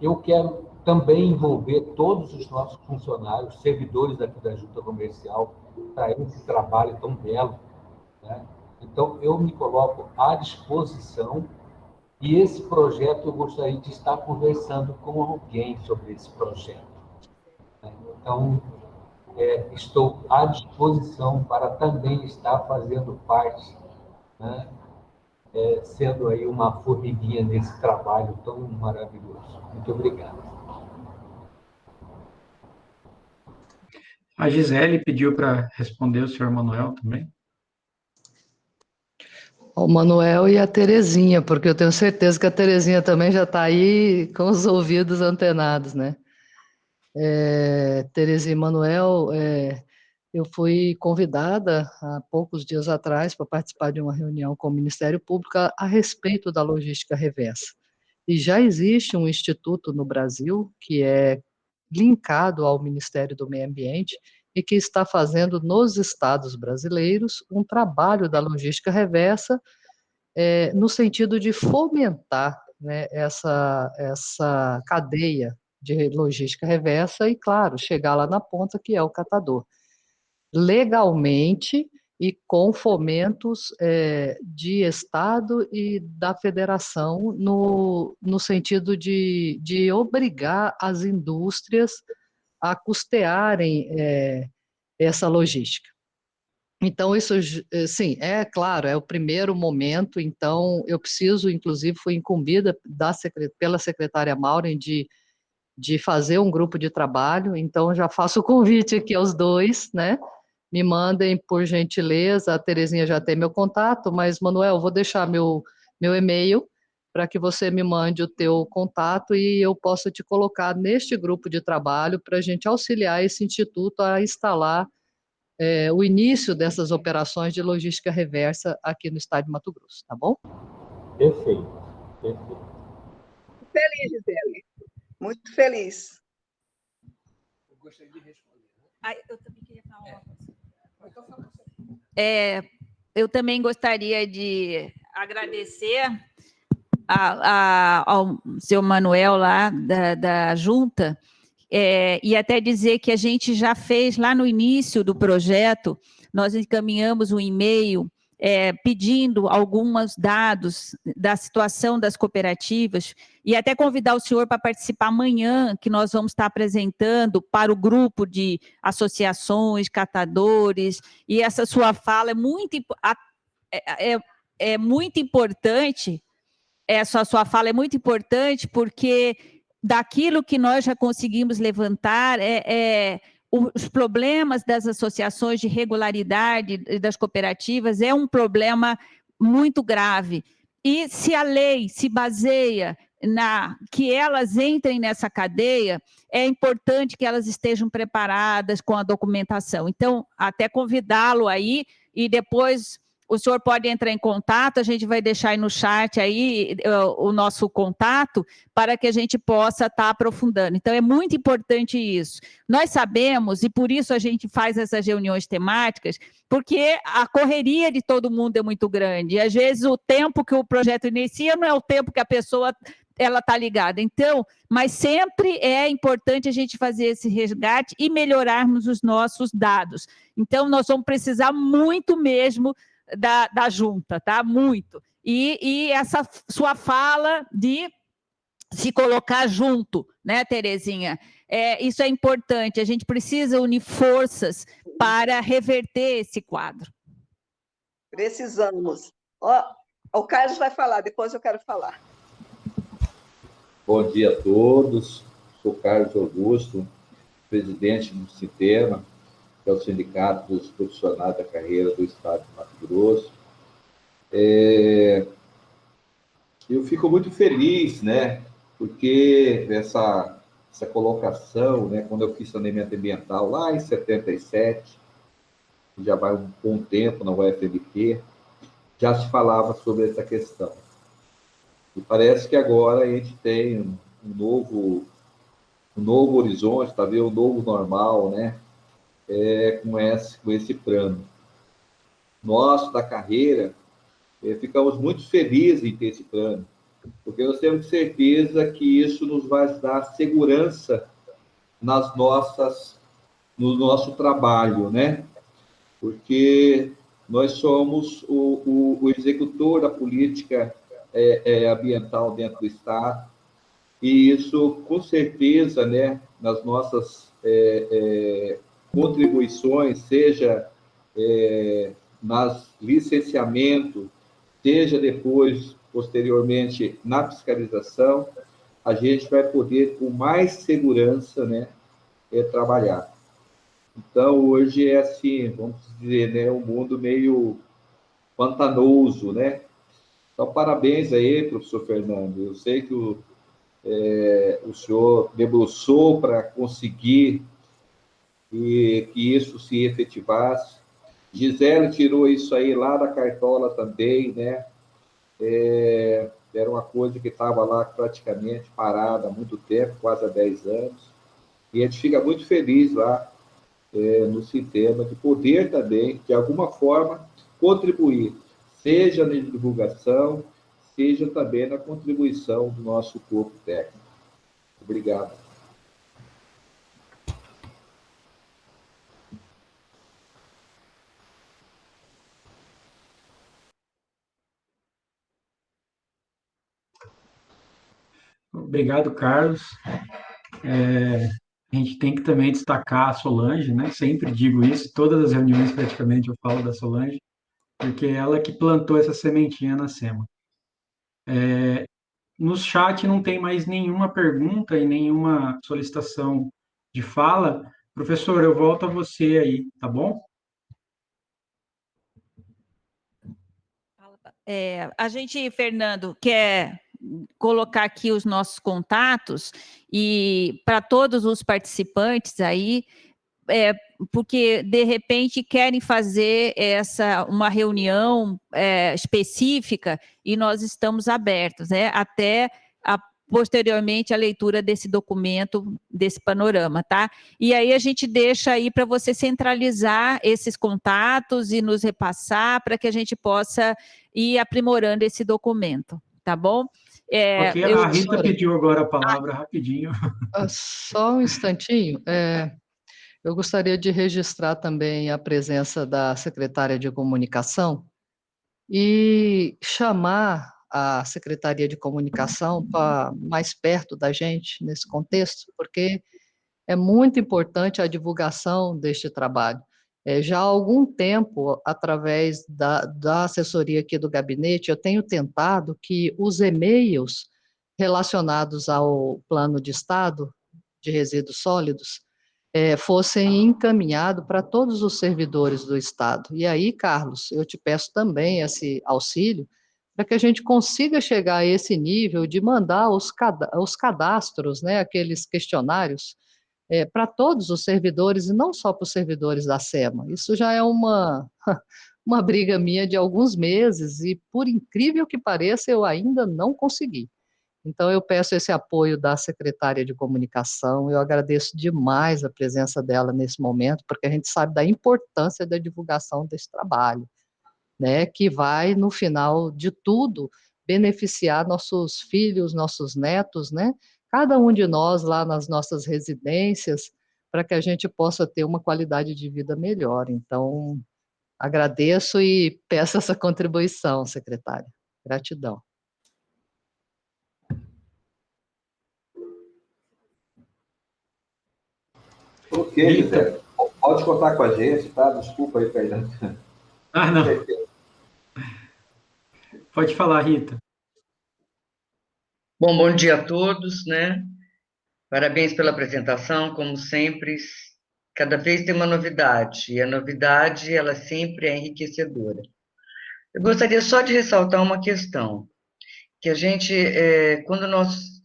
Eu quero também envolver todos os nossos funcionários, servidores aqui da Junta Comercial, para esse trabalho tão belo, né? Então, eu me coloco à disposição E esse projeto, eu gostaria de estar conversando com alguém sobre esse projeto. Então, estou à disposição para também estar fazendo parte, né, sendo aí uma formiguinha nesse trabalho tão maravilhoso. Muito obrigado. A Gisele pediu para responder o senhor Manuel também. O Manuel e a Terezinha, porque eu tenho certeza que a Terezinha também já está aí com os ouvidos antenados, né? Terezinha e Manuel, eu fui convidada há poucos dias atrás para participar de uma reunião com o Ministério Público a respeito da logística reversa. E já existe um instituto no Brasil que é linkado ao Ministério do Meio Ambiente e que está fazendo nos estados brasileiros um trabalho da logística reversa no sentido de fomentar, né, essa cadeia de logística reversa e, claro, chegar lá na ponta, que é o catador. Legalmente e com fomentos de Estado e da federação no sentido de obrigar as indústrias a custearem essa logística. Então, isso, sim, é claro, é o primeiro momento, então eu preciso, inclusive, fui incumbida pela secretária Maureen de fazer um grupo de trabalho, então já faço o convite aqui aos dois, né? Me mandem, por gentileza, a Terezinha já tem meu contato, mas, Manuel, vou deixar meu e-mail para que você me mande o teu contato e eu possa te colocar neste grupo de trabalho para a gente auxiliar esse instituto a instalar o início dessas operações de logística reversa aqui no estado de Mato Grosso, tá bom? Perfeito, perfeito. Feliz, Gisele. Muito feliz. Eu gostaria de responder. Eu também queria falar uma coisa. Eu também gostaria de agradecer ao seu Manuel lá da Junta, e até dizer que a gente já fez lá no início do projeto, nós encaminhamos um e-mail pedindo alguns dados da situação das cooperativas e até convidar o senhor para participar amanhã, que nós vamos estar apresentando para o grupo de associações, catadores, e essa sua fala é muito importante, essa sua fala é muito importante porque daquilo que nós já conseguimos levantar os problemas das associações de regularidade das cooperativas é um problema muito grave. E se a lei se baseia que elas entrem nessa cadeia, é importante que elas estejam preparadas com a documentação. Então, até convidá-lo aí e depois o senhor pode entrar em contato, a gente vai deixar aí no chat aí o nosso contato para que a gente possa estar aprofundando. Então, é muito importante isso. Nós sabemos, e por isso a gente faz essas reuniões temáticas, porque a correria de todo mundo é muito grande. E, às vezes, o tempo que o projeto inicia não é o tempo que a pessoa está ligada. Então, mas sempre é importante a gente fazer esse resgate e melhorarmos os nossos dados. Então, nós vamos precisar muito mesmo da junta, tá? Muito. E essa sua fala de se colocar junto, né, Terezinha? Isso é importante, a gente precisa unir forças para reverter esse quadro. Precisamos. O Carlos vai falar, depois eu quero falar. Bom dia a todos, sou Carlos Augusto, presidente do Sintema, que é o Sindicato dos Profissionais da Carreira do Estado de Mato Grosso. Eu fico muito feliz, né, porque essa colocação, né, quando eu fiz saneamento ambiental lá em 77, já vai um bom tempo na UFMT, já se falava sobre essa questão. E parece que agora a gente tem um novo horizonte, talvez um novo normal, né, com esse plano. Nós, da carreira, ficamos muito felizes em ter esse plano, porque nós temos certeza que isso nos vai dar segurança no nosso trabalho, né? Porque nós somos o executor da política ambiental dentro do Estado. E isso, com certeza, né, nas nossas contribuições, seja nas licenciamento, seja depois, posteriormente, na fiscalização, a gente vai poder, com mais segurança, né, trabalhar. Então, hoje é assim, vamos dizer, né, um mundo meio pantanoso, né? Então, parabéns aí, professor Fernando. Eu sei que o senhor debruçou para conseguir que isso se efetivasse. Gisele tirou isso aí lá da cartola também, né? Era uma coisa que estava lá praticamente parada há muito tempo, quase há 10 anos. E a gente fica muito feliz lá no sistema de poder também, de alguma forma, contribuir, seja na divulgação, seja também na contribuição do nosso corpo técnico. Obrigado. Obrigado, Carlos. A gente tem que também destacar a Solange, né? Sempre digo isso, todas as reuniões praticamente eu falo da Solange, porque é ela que plantou essa sementinha na SEMA. No chat não tem mais nenhuma pergunta e nenhuma solicitação de fala. Professor, eu volto a você aí, tá bom? A gente, Fernando, quer colocar aqui os nossos contatos e para todos os participantes aí, porque de repente querem fazer uma reunião específica e nós estamos abertos, né? Até posteriormente a leitura desse documento, desse panorama, tá? E aí a gente deixa aí para você centralizar esses contatos e nos repassar para que a gente possa ir aprimorando esse documento, tá bom? Ok, a Rita pediu agora a palavra rapidinho. Só um instantinho. Eu gostaria de registrar também a presença da secretária de comunicação e chamar a Secretaria de Comunicação para mais perto da gente nesse contexto, porque é muito importante a divulgação deste trabalho. Já há algum tempo, através da assessoria aqui do gabinete, eu tenho tentado que os e-mails relacionados ao plano de estado de resíduos sólidos fossem encaminhados para todos os servidores do estado. E aí, Carlos, eu te peço também esse auxílio para que a gente consiga chegar a esse nível de mandar os cadastros, né, aqueles questionários, para todos os servidores e não só para os servidores da SEMA. Isso já é uma briga minha de alguns meses e, por incrível que pareça, eu ainda não consegui. Então, eu peço esse apoio da secretária de comunicação, eu agradeço demais a presença dela nesse momento, porque a gente sabe da importância da divulgação desse trabalho, né, que vai, no final de tudo, beneficiar nossos filhos, nossos netos, né, cada um de nós lá nas nossas residências, para que a gente possa ter uma qualidade de vida melhor. Então, agradeço e peço essa contribuição, secretária. Gratidão. Ok, Gisele. Pode contar com a gente, tá? Desculpa aí, Fernando. Não. Pode falar, Rita. Bom dia a todos, né? Parabéns pela apresentação, como sempre. Cada vez tem uma novidade, e a novidade, ela sempre é enriquecedora. Eu gostaria só de ressaltar uma questão, que a gente, quando nós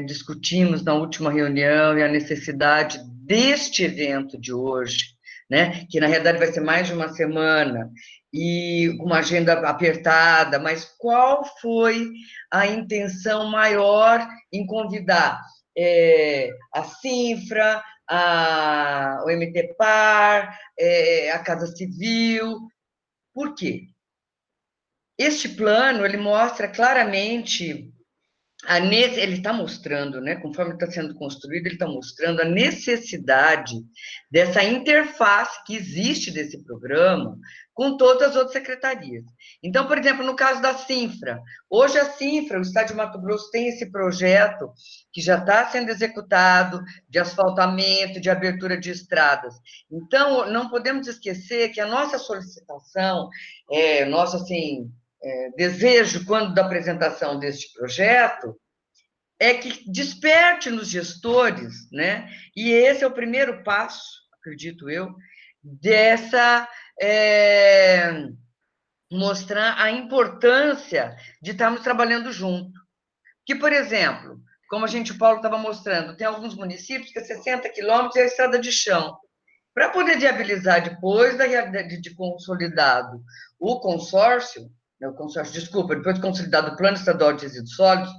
discutimos na última reunião e a necessidade deste evento de hoje, né, que na realidade vai ser mais de uma semana, e uma agenda apertada, mas qual foi a intenção maior em convidar a Cinfra, o MTPAR, a Casa Civil? Por quê? Este plano, ele mostra claramente ele está mostrando, né, conforme está sendo construído, ele está mostrando a necessidade dessa interface que existe desse programa com todas as outras secretarias. Então, por exemplo, no caso da Cinfra, hoje a Cinfra, o Estado de Mato Grosso, tem esse projeto que já está sendo executado, de asfaltamento, de abertura de estradas. Então, não podemos esquecer que a nossa solicitação, nosso, assim, desejo, quando da apresentação deste projeto, é que desperte nos gestores, né? E esse é o primeiro passo, acredito eu, dessa mostrar a importância de estarmos trabalhando junto. Que, por exemplo, como o Paulo estava mostrando, tem alguns municípios que 60 quilômetros é a estrada de chão. Para poder viabilizar depois da realidade de consolidado o consórcio, depois de consolidado o Plano Estadual de Resíduos Sólidos,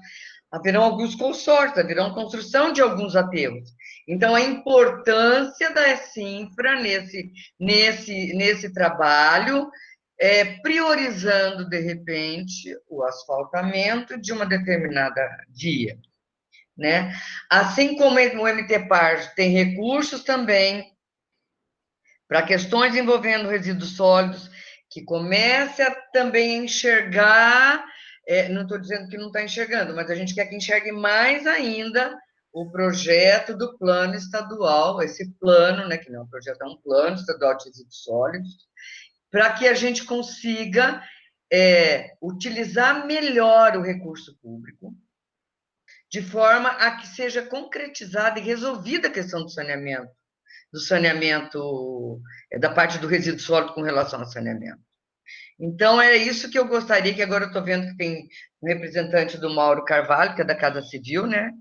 haverão alguns consórcios, haverão construção de alguns aterros. Então, a importância da Cinfra nesse trabalho, priorizando, de repente, o asfaltamento de uma determinada via, né? Assim como o MTPAR tem recursos também para questões envolvendo resíduos sólidos, que comece a também enxergar, não estou dizendo que não está enxergando, mas a gente quer que enxergue mais ainda o projeto do plano estadual, esse plano, né, que não é um projeto, é um plano estadual de resíduos sólidos, para que a gente consiga utilizar melhor o recurso público, de forma a que seja concretizada e resolvida a questão do saneamento, da parte do resíduo sólido com relação ao saneamento. Então, é isso que eu gostaria, que agora eu estou vendo que tem um representante do Mauro Carvalho, que é da Casa Civil, né?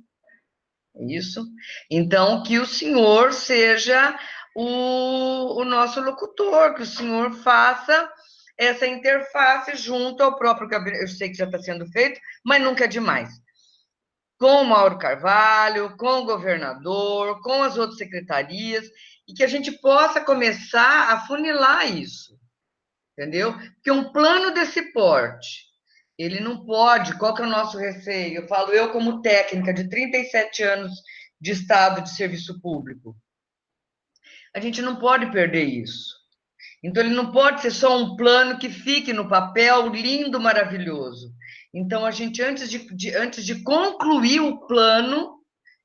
É isso. Então, que o senhor seja o nosso locutor, que o senhor faça essa interface junto ao próprio gabinete. Eu sei que já está sendo feito, mas nunca é demais. Com o Mauro Carvalho, com o governador, com as outras secretarias, e que a gente possa começar a funilar isso, entendeu? Porque um plano desse porte, ele não pode, qual que é o nosso receio? Eu falo, eu como técnica de 37 anos de estado de serviço público, a gente não pode perder isso. Então, ele não pode ser só um plano que fique no papel lindo, maravilhoso. Então, a gente, antes de concluir o plano,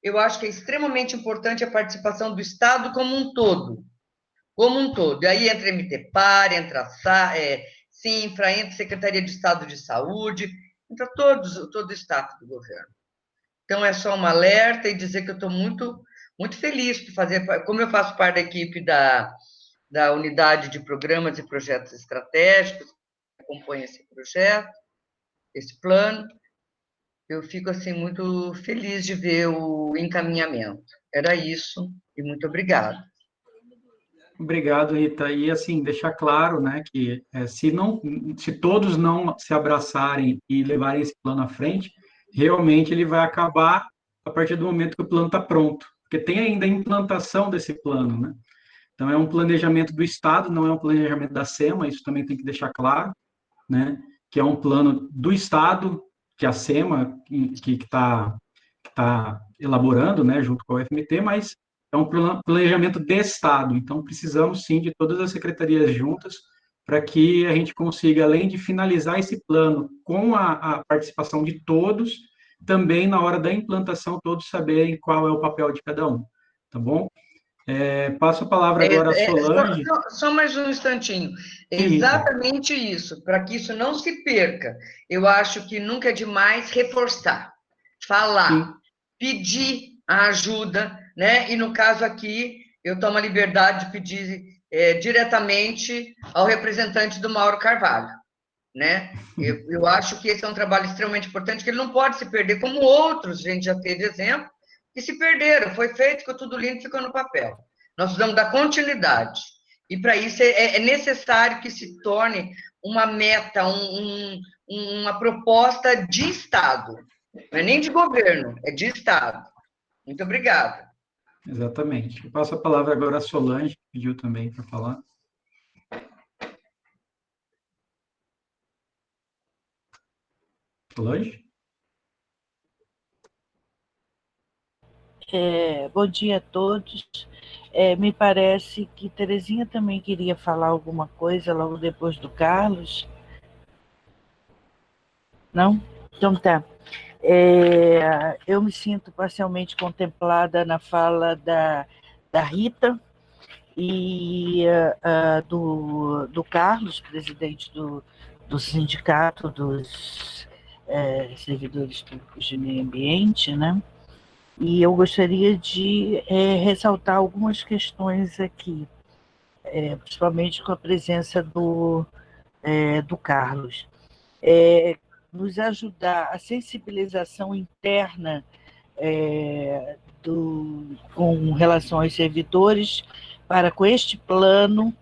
eu acho que é extremamente importante a participação do Estado como um todo. Como um todo. E aí entra MTPAR, entra a Cinfra, entra a Secretaria de Estado de Saúde, entra todo o staff do governo. Então, é só um alerta e dizer que eu estou muito, muito feliz por fazer, como eu faço parte da equipe da Unidade de Programas e Projetos Estratégicos, que acompanha esse projeto, esse plano, eu fico, assim, muito feliz de ver o encaminhamento. Era isso, e muito obrigada. Obrigado, Rita. E, assim, deixar claro, né, que se todos não se abraçarem e levarem esse plano à frente, realmente ele vai acabar a partir do momento que o plano está pronto, porque tem ainda a implantação desse plano, né? Então, é um planejamento do Estado, não é um planejamento da SEMA, isso também tem que deixar claro, né? Que é um plano do Estado, que a SEMA que está elaborando, né, junto com a UFMT, mas é um planejamento de Estado. Então, precisamos, sim, de todas as secretarias juntas para que a gente consiga, além de finalizar esse plano com a participação de todos, também, na hora da implantação, todos saberem qual é o papel de cada um. Tá bom? Passo a palavra agora à Solange. Só mais um instantinho. É Sim, Rita. exatamente isso, para que isso não se perca. Eu acho que nunca é demais reforçar, falar, Sim. pedir a ajuda, né? E no caso aqui, eu tomo a liberdade de pedir diretamente ao representante do Mauro Carvalho, né? Eu acho que esse é um trabalho extremamente importante, que ele não pode se perder, como outros, a gente já teve exemplo, que se perderam. Foi feito, ficou tudo lindo, ficou no papel. Nós precisamos dar continuidade. E, para isso, é necessário que se torne uma meta, uma proposta de Estado. Não é nem de governo, é de Estado. Muito obrigada. Exatamente. Eu passo a palavra agora à Solange, que pediu também para falar. Solange? Bom dia a todos. Me parece que Terezinha também queria falar alguma coisa logo depois do Carlos. Não? Então tá. Eu me sinto parcialmente contemplada na fala da Rita e do Carlos, presidente do Sindicato dos Servidores Públicos de Meio Ambiente, né? E eu gostaria de ressaltar algumas questões aqui, principalmente com a presença do Carlos. Nos ajudar a sensibilização interna com relação aos servidores, para com este plano,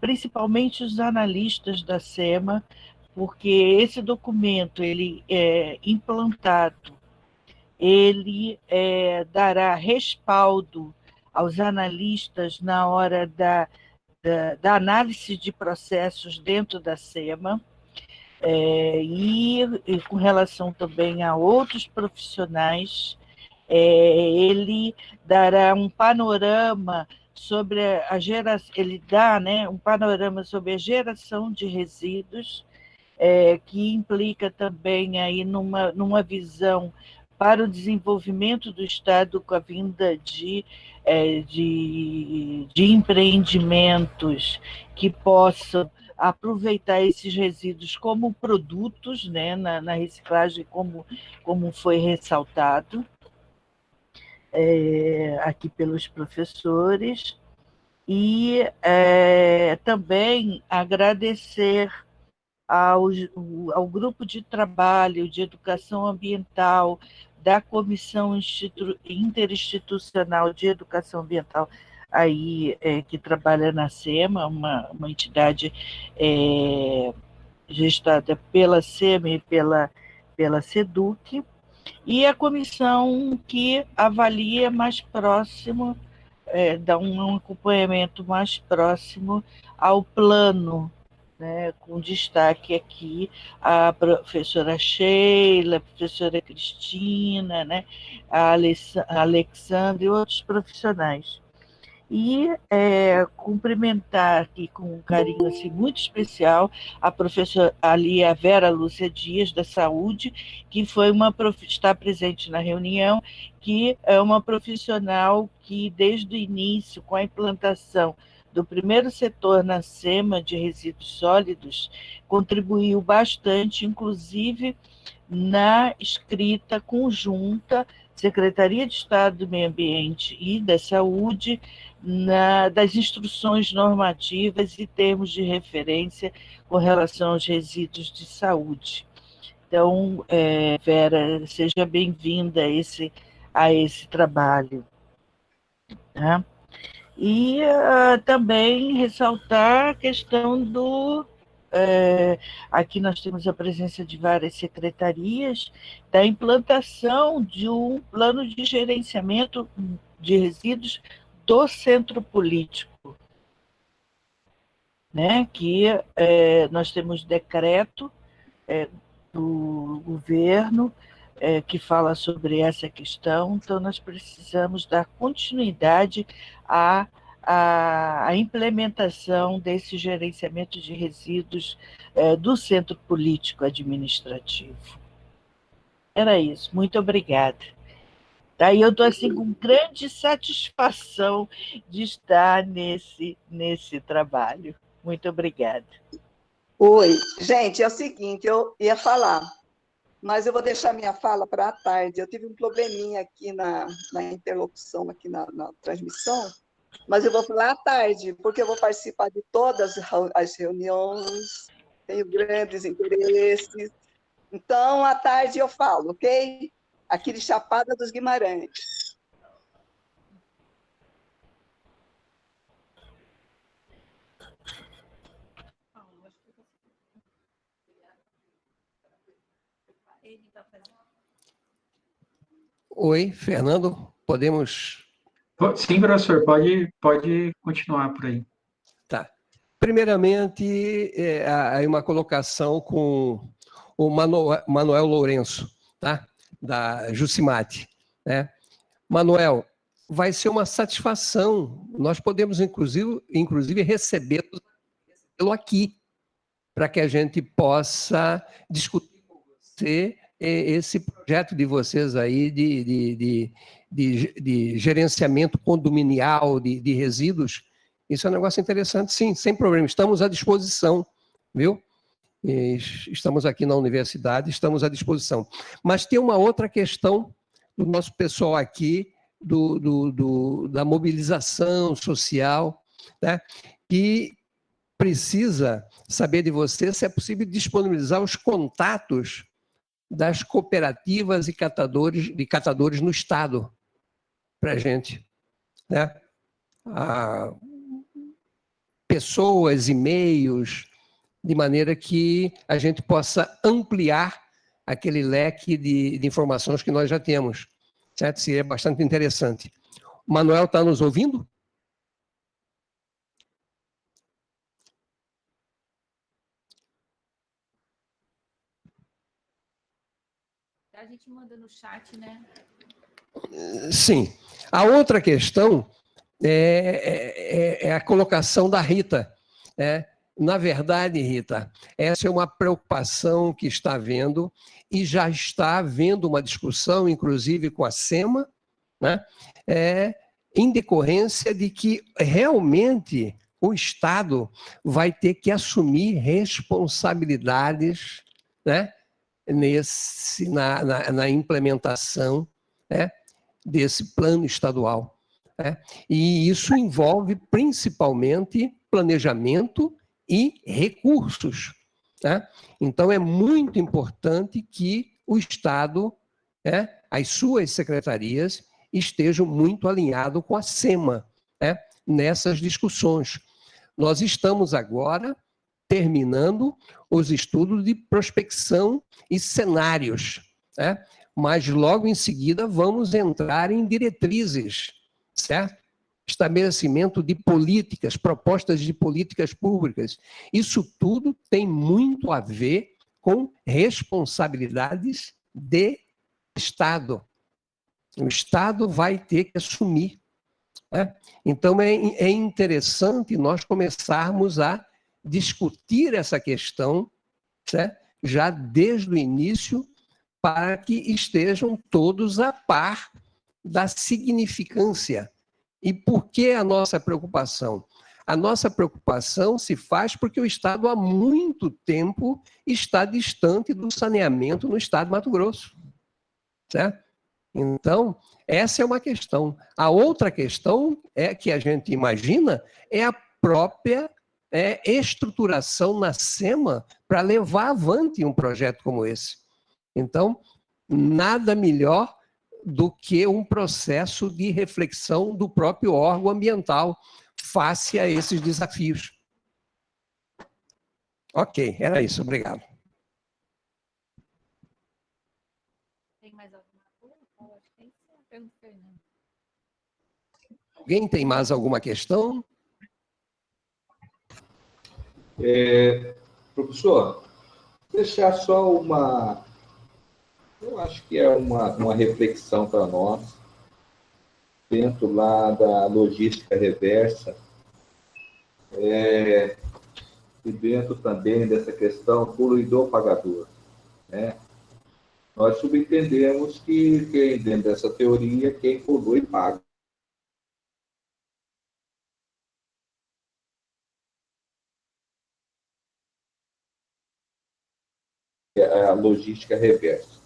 principalmente os analistas da SEMA, porque esse documento ele é implantado, ele dará respaldo aos analistas na hora da análise de processos dentro da SEMA, e com relação também a outros profissionais, ele dará um panorama sobre a geração, ele dá, né, um panorama sobre a geração de resíduos, que implica também aí numa visão para o desenvolvimento do Estado com a vinda de empreendimentos que possam aproveitar esses resíduos como produtos, né, na reciclagem, como foi ressaltado aqui pelos professores, e também agradecer ao grupo de trabalho de educação ambiental da Comissão Interinstitucional de Educação Ambiental, aí, que trabalha na SEMA, uma entidade gestada pela SEMA e pela SEDUC, e a comissão que avalia mais próximo, dá um acompanhamento mais próximo ao plano, né, com destaque aqui a professora Sheila, a professora Cristina, né, a Alexandre e outros profissionais. E cumprimentar aqui com um carinho assim, muito especial a professora ali, a Vera Lúcia Dias, da Saúde, que está presente na reunião, que é uma profissional que, desde o início, com a implantação do primeiro setor na SEMA de resíduos sólidos, contribuiu bastante, inclusive na escrita conjunta Secretaria de Estado do Meio Ambiente e da Saúde, das instruções normativas e termos de referência com relação aos resíduos de saúde. Então, Vera, seja bem-vinda a esse trabalho. Tá? E também ressaltar a questão aqui nós temos a presença de várias secretarias, da implantação de um plano de gerenciamento de resíduos do centro político, né? Que nós temos decreto do governo que fala sobre essa questão, então nós precisamos dar continuidade à implementação desse gerenciamento de resíduos do centro político administrativo. Era isso, muito obrigada. Daí eu estou assim, com grande satisfação de estar nesse trabalho. Muito obrigada. Oi, gente, é o seguinte, eu ia falar, mas eu vou deixar minha fala para a tarde. Eu tive um probleminha aqui na interlocução, aqui na transmissão, mas eu vou falar à tarde, porque eu vou participar de todas as reuniões, tenho grandes interesses. Então, à tarde eu falo, ok? Aqui de Chapada dos Guimarães. Oi, Fernando, podemos... Sim, professor, pode continuar por aí. Tá. Primeiramente, aí uma colocação com o Manuel Lourenço, tá? Da Jucimate, né? Manuel, vai ser uma satisfação. Nós podemos, inclusive recebê-lo aqui, para que a gente possa discutir com você esse projeto de vocês aí de gerenciamento condominial de resíduos. Isso é um negócio interessante, sim, sem problema. Estamos à disposição, viu? Estamos aqui na universidade, estamos à disposição. Mas tem uma outra questão do nosso pessoal aqui, da mobilização social, né? Que precisa saber de você se é possível disponibilizar os contatos das cooperativas e catadores no Estado para a gente, né? Pessoas, e-mails, de maneira que a gente possa ampliar aquele leque de informações que nós já temos, certo? Seria bastante interessante. O Manuel está nos ouvindo? A gente manda no chat, né? Sim. A outra questão é a colocação da Rita. Na verdade, Rita, essa é uma preocupação que está havendo e já está havendo uma discussão, inclusive com a SEMA, né? Em decorrência de que realmente o Estado vai ter que assumir responsabilidades, né? Na implementação, né? Desse plano estadual. E isso envolve principalmente planejamento e recursos. Então, é muito importante que o Estado, as suas secretarias, estejam muito alinhados com a SEMA, nessas discussões. Nós estamos agora terminando os estudos de prospecção e cenários, mas logo em seguida vamos entrar em diretrizes, certo? Estabelecimento de políticas, propostas de políticas públicas. Isso tudo tem muito a ver com responsabilidades de Estado. O Estado vai ter que assumir. Então, é interessante nós começarmos a discutir essa questão, certo? Já desde o início, para que estejam todos a par da significância. E por que a nossa preocupação? A nossa preocupação se faz porque o Estado há muito tempo está distante do saneamento no Estado de Mato Grosso. Certo? Então, essa é uma questão. A outra questão que a gente imagina é a própria estruturação na SEMA para levar avante um projeto como esse. Então, nada melhor do que um processo de reflexão do próprio órgão ambiental face a esses desafios. Ok, era isso, obrigado. Tem mais alguma coisa? Alguém tem mais alguma questão? Professor, deixar só uma... Eu acho que é uma reflexão para nós, dentro lá da logística reversa, e dentro também dessa questão poluidor-pagador, né? Nós subentendemos que, dentro dessa teoria, quem polui paga. É a logística reversa.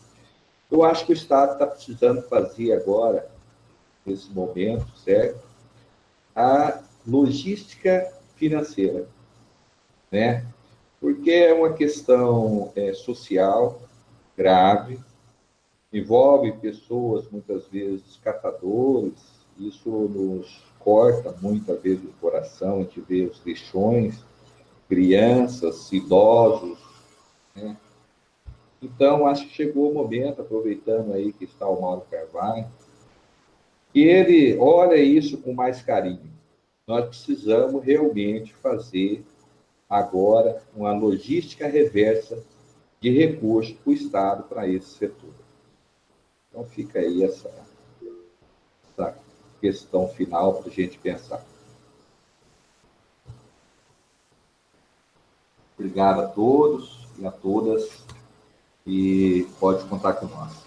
Eu acho que o Estado está precisando fazer agora, nesse momento, certo? A logística financeira, né? Porque é uma questão social grave, envolve pessoas, muitas vezes, catadores, isso nos corta muitas vezes o coração, a gente vê os lixões, crianças, idosos, né? Então, acho que chegou o momento, aproveitando aí que está o Mauro Carvalho, que ele olha isso com mais carinho. Nós precisamos realmente fazer agora uma logística reversa de recursos para o Estado, para esse setor. Então, fica aí essa essa questão final para a gente pensar. Obrigado a todos e a todas, e pode contar com nós.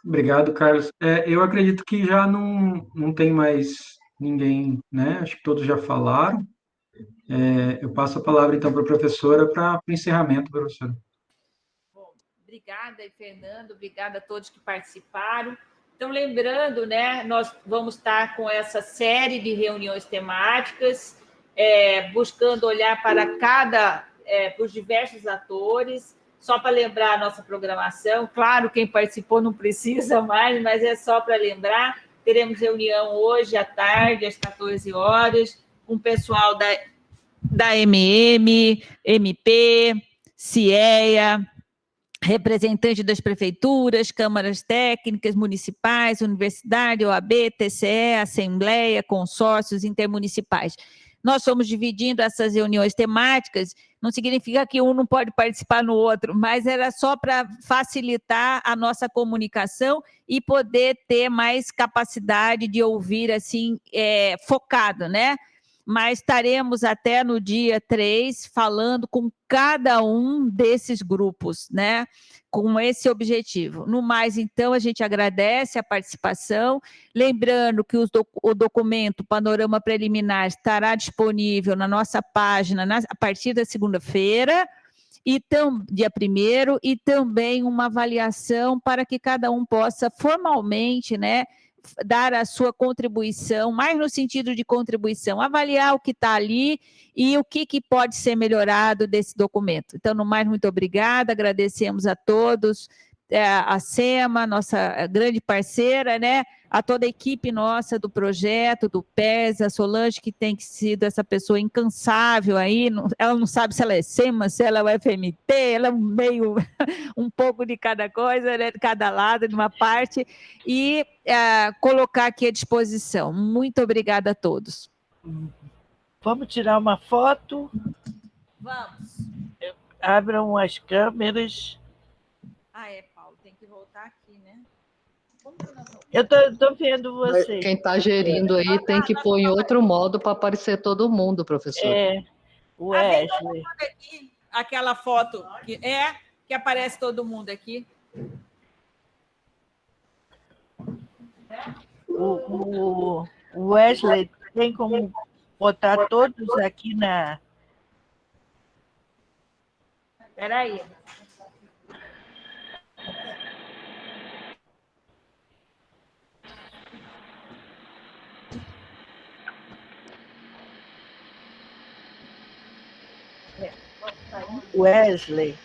Obrigado, Carlos. Eu acredito que já não tem mais ninguém, né? Acho que todos já falaram. Eu passo a palavra, então, para a professora para o encerramento, professora. Bom, obrigada, Fernando, obrigada a todos que participaram. Então, lembrando, né, nós vamos estar com essa série de reuniões temáticas, buscando olhar para para os diversos atores. Só para lembrar a nossa programação, claro, quem participou não precisa mais, mas é só para lembrar. Teremos reunião hoje à tarde, às 14 horas, com o pessoal da MP, CIEA, representante das prefeituras, câmaras técnicas municipais, universidade, OAB, TCE, Assembleia, consórcios intermunicipais. Nós estamos dividindo essas reuniões temáticas, não significa que um não pode participar no outro, mas era só para facilitar a nossa comunicação e poder ter mais capacidade de ouvir assim, focado, né? Mas estaremos até no dia 3 falando com cada um desses grupos, né? Com esse objetivo. No mais, então, a gente agradece a participação, lembrando que o documento Panorama Preliminar estará disponível na nossa página a partir da segunda-feira, dia 1º, e também uma avaliação para que cada um possa formalmente, né, dar a sua contribuição, mais no sentido de contribuição, avaliar o que está ali e o que pode ser melhorado desse documento. Então, no mais, muito obrigada, agradecemos a todos, a SEMA, nossa grande parceira, né? A toda a equipe nossa do projeto, do PES, a Solange, que tem sido essa pessoa incansável aí, ela não sabe se ela é SEMA, se ela é UFMT, ela é meio, um pouco de cada coisa, né, de cada lado, de uma parte, e colocar aqui à disposição. Muito obrigada a todos. Vamos tirar uma foto? Vamos. Abram as câmeras. Paulo, tem que voltar aqui, né? Eu estou vendo vocês. Quem está gerindo aí tem que pôr em outro modo para aparecer todo mundo, professor. O Wesley. Aqui, aquela foto que aparece todo mundo aqui. O Wesley tem como botar todos aqui na... Espera aí. Wesley,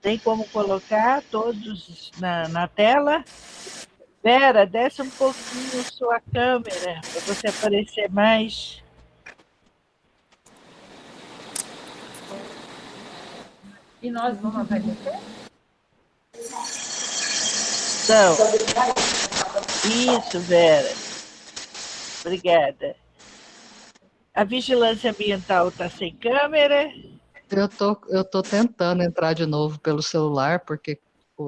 tem como colocar todos na tela? Vera, desce um pouquinho sua câmera, para você aparecer mais. E nós vamos aparecer? Então, isso, Vera. Obrigada. A vigilância ambiental está sem câmera? Eu tô tentando entrar de novo pelo celular, porque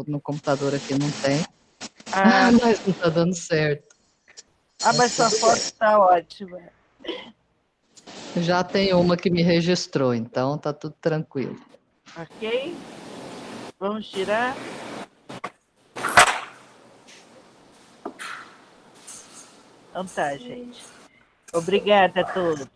no computador aqui não tem. Mas não está dando certo. Mas sua foto está ótima. Já tem uma que me registrou, então tá tudo tranquilo. Ok? Vamos tirar. Então tá, gente. Obrigada a todos.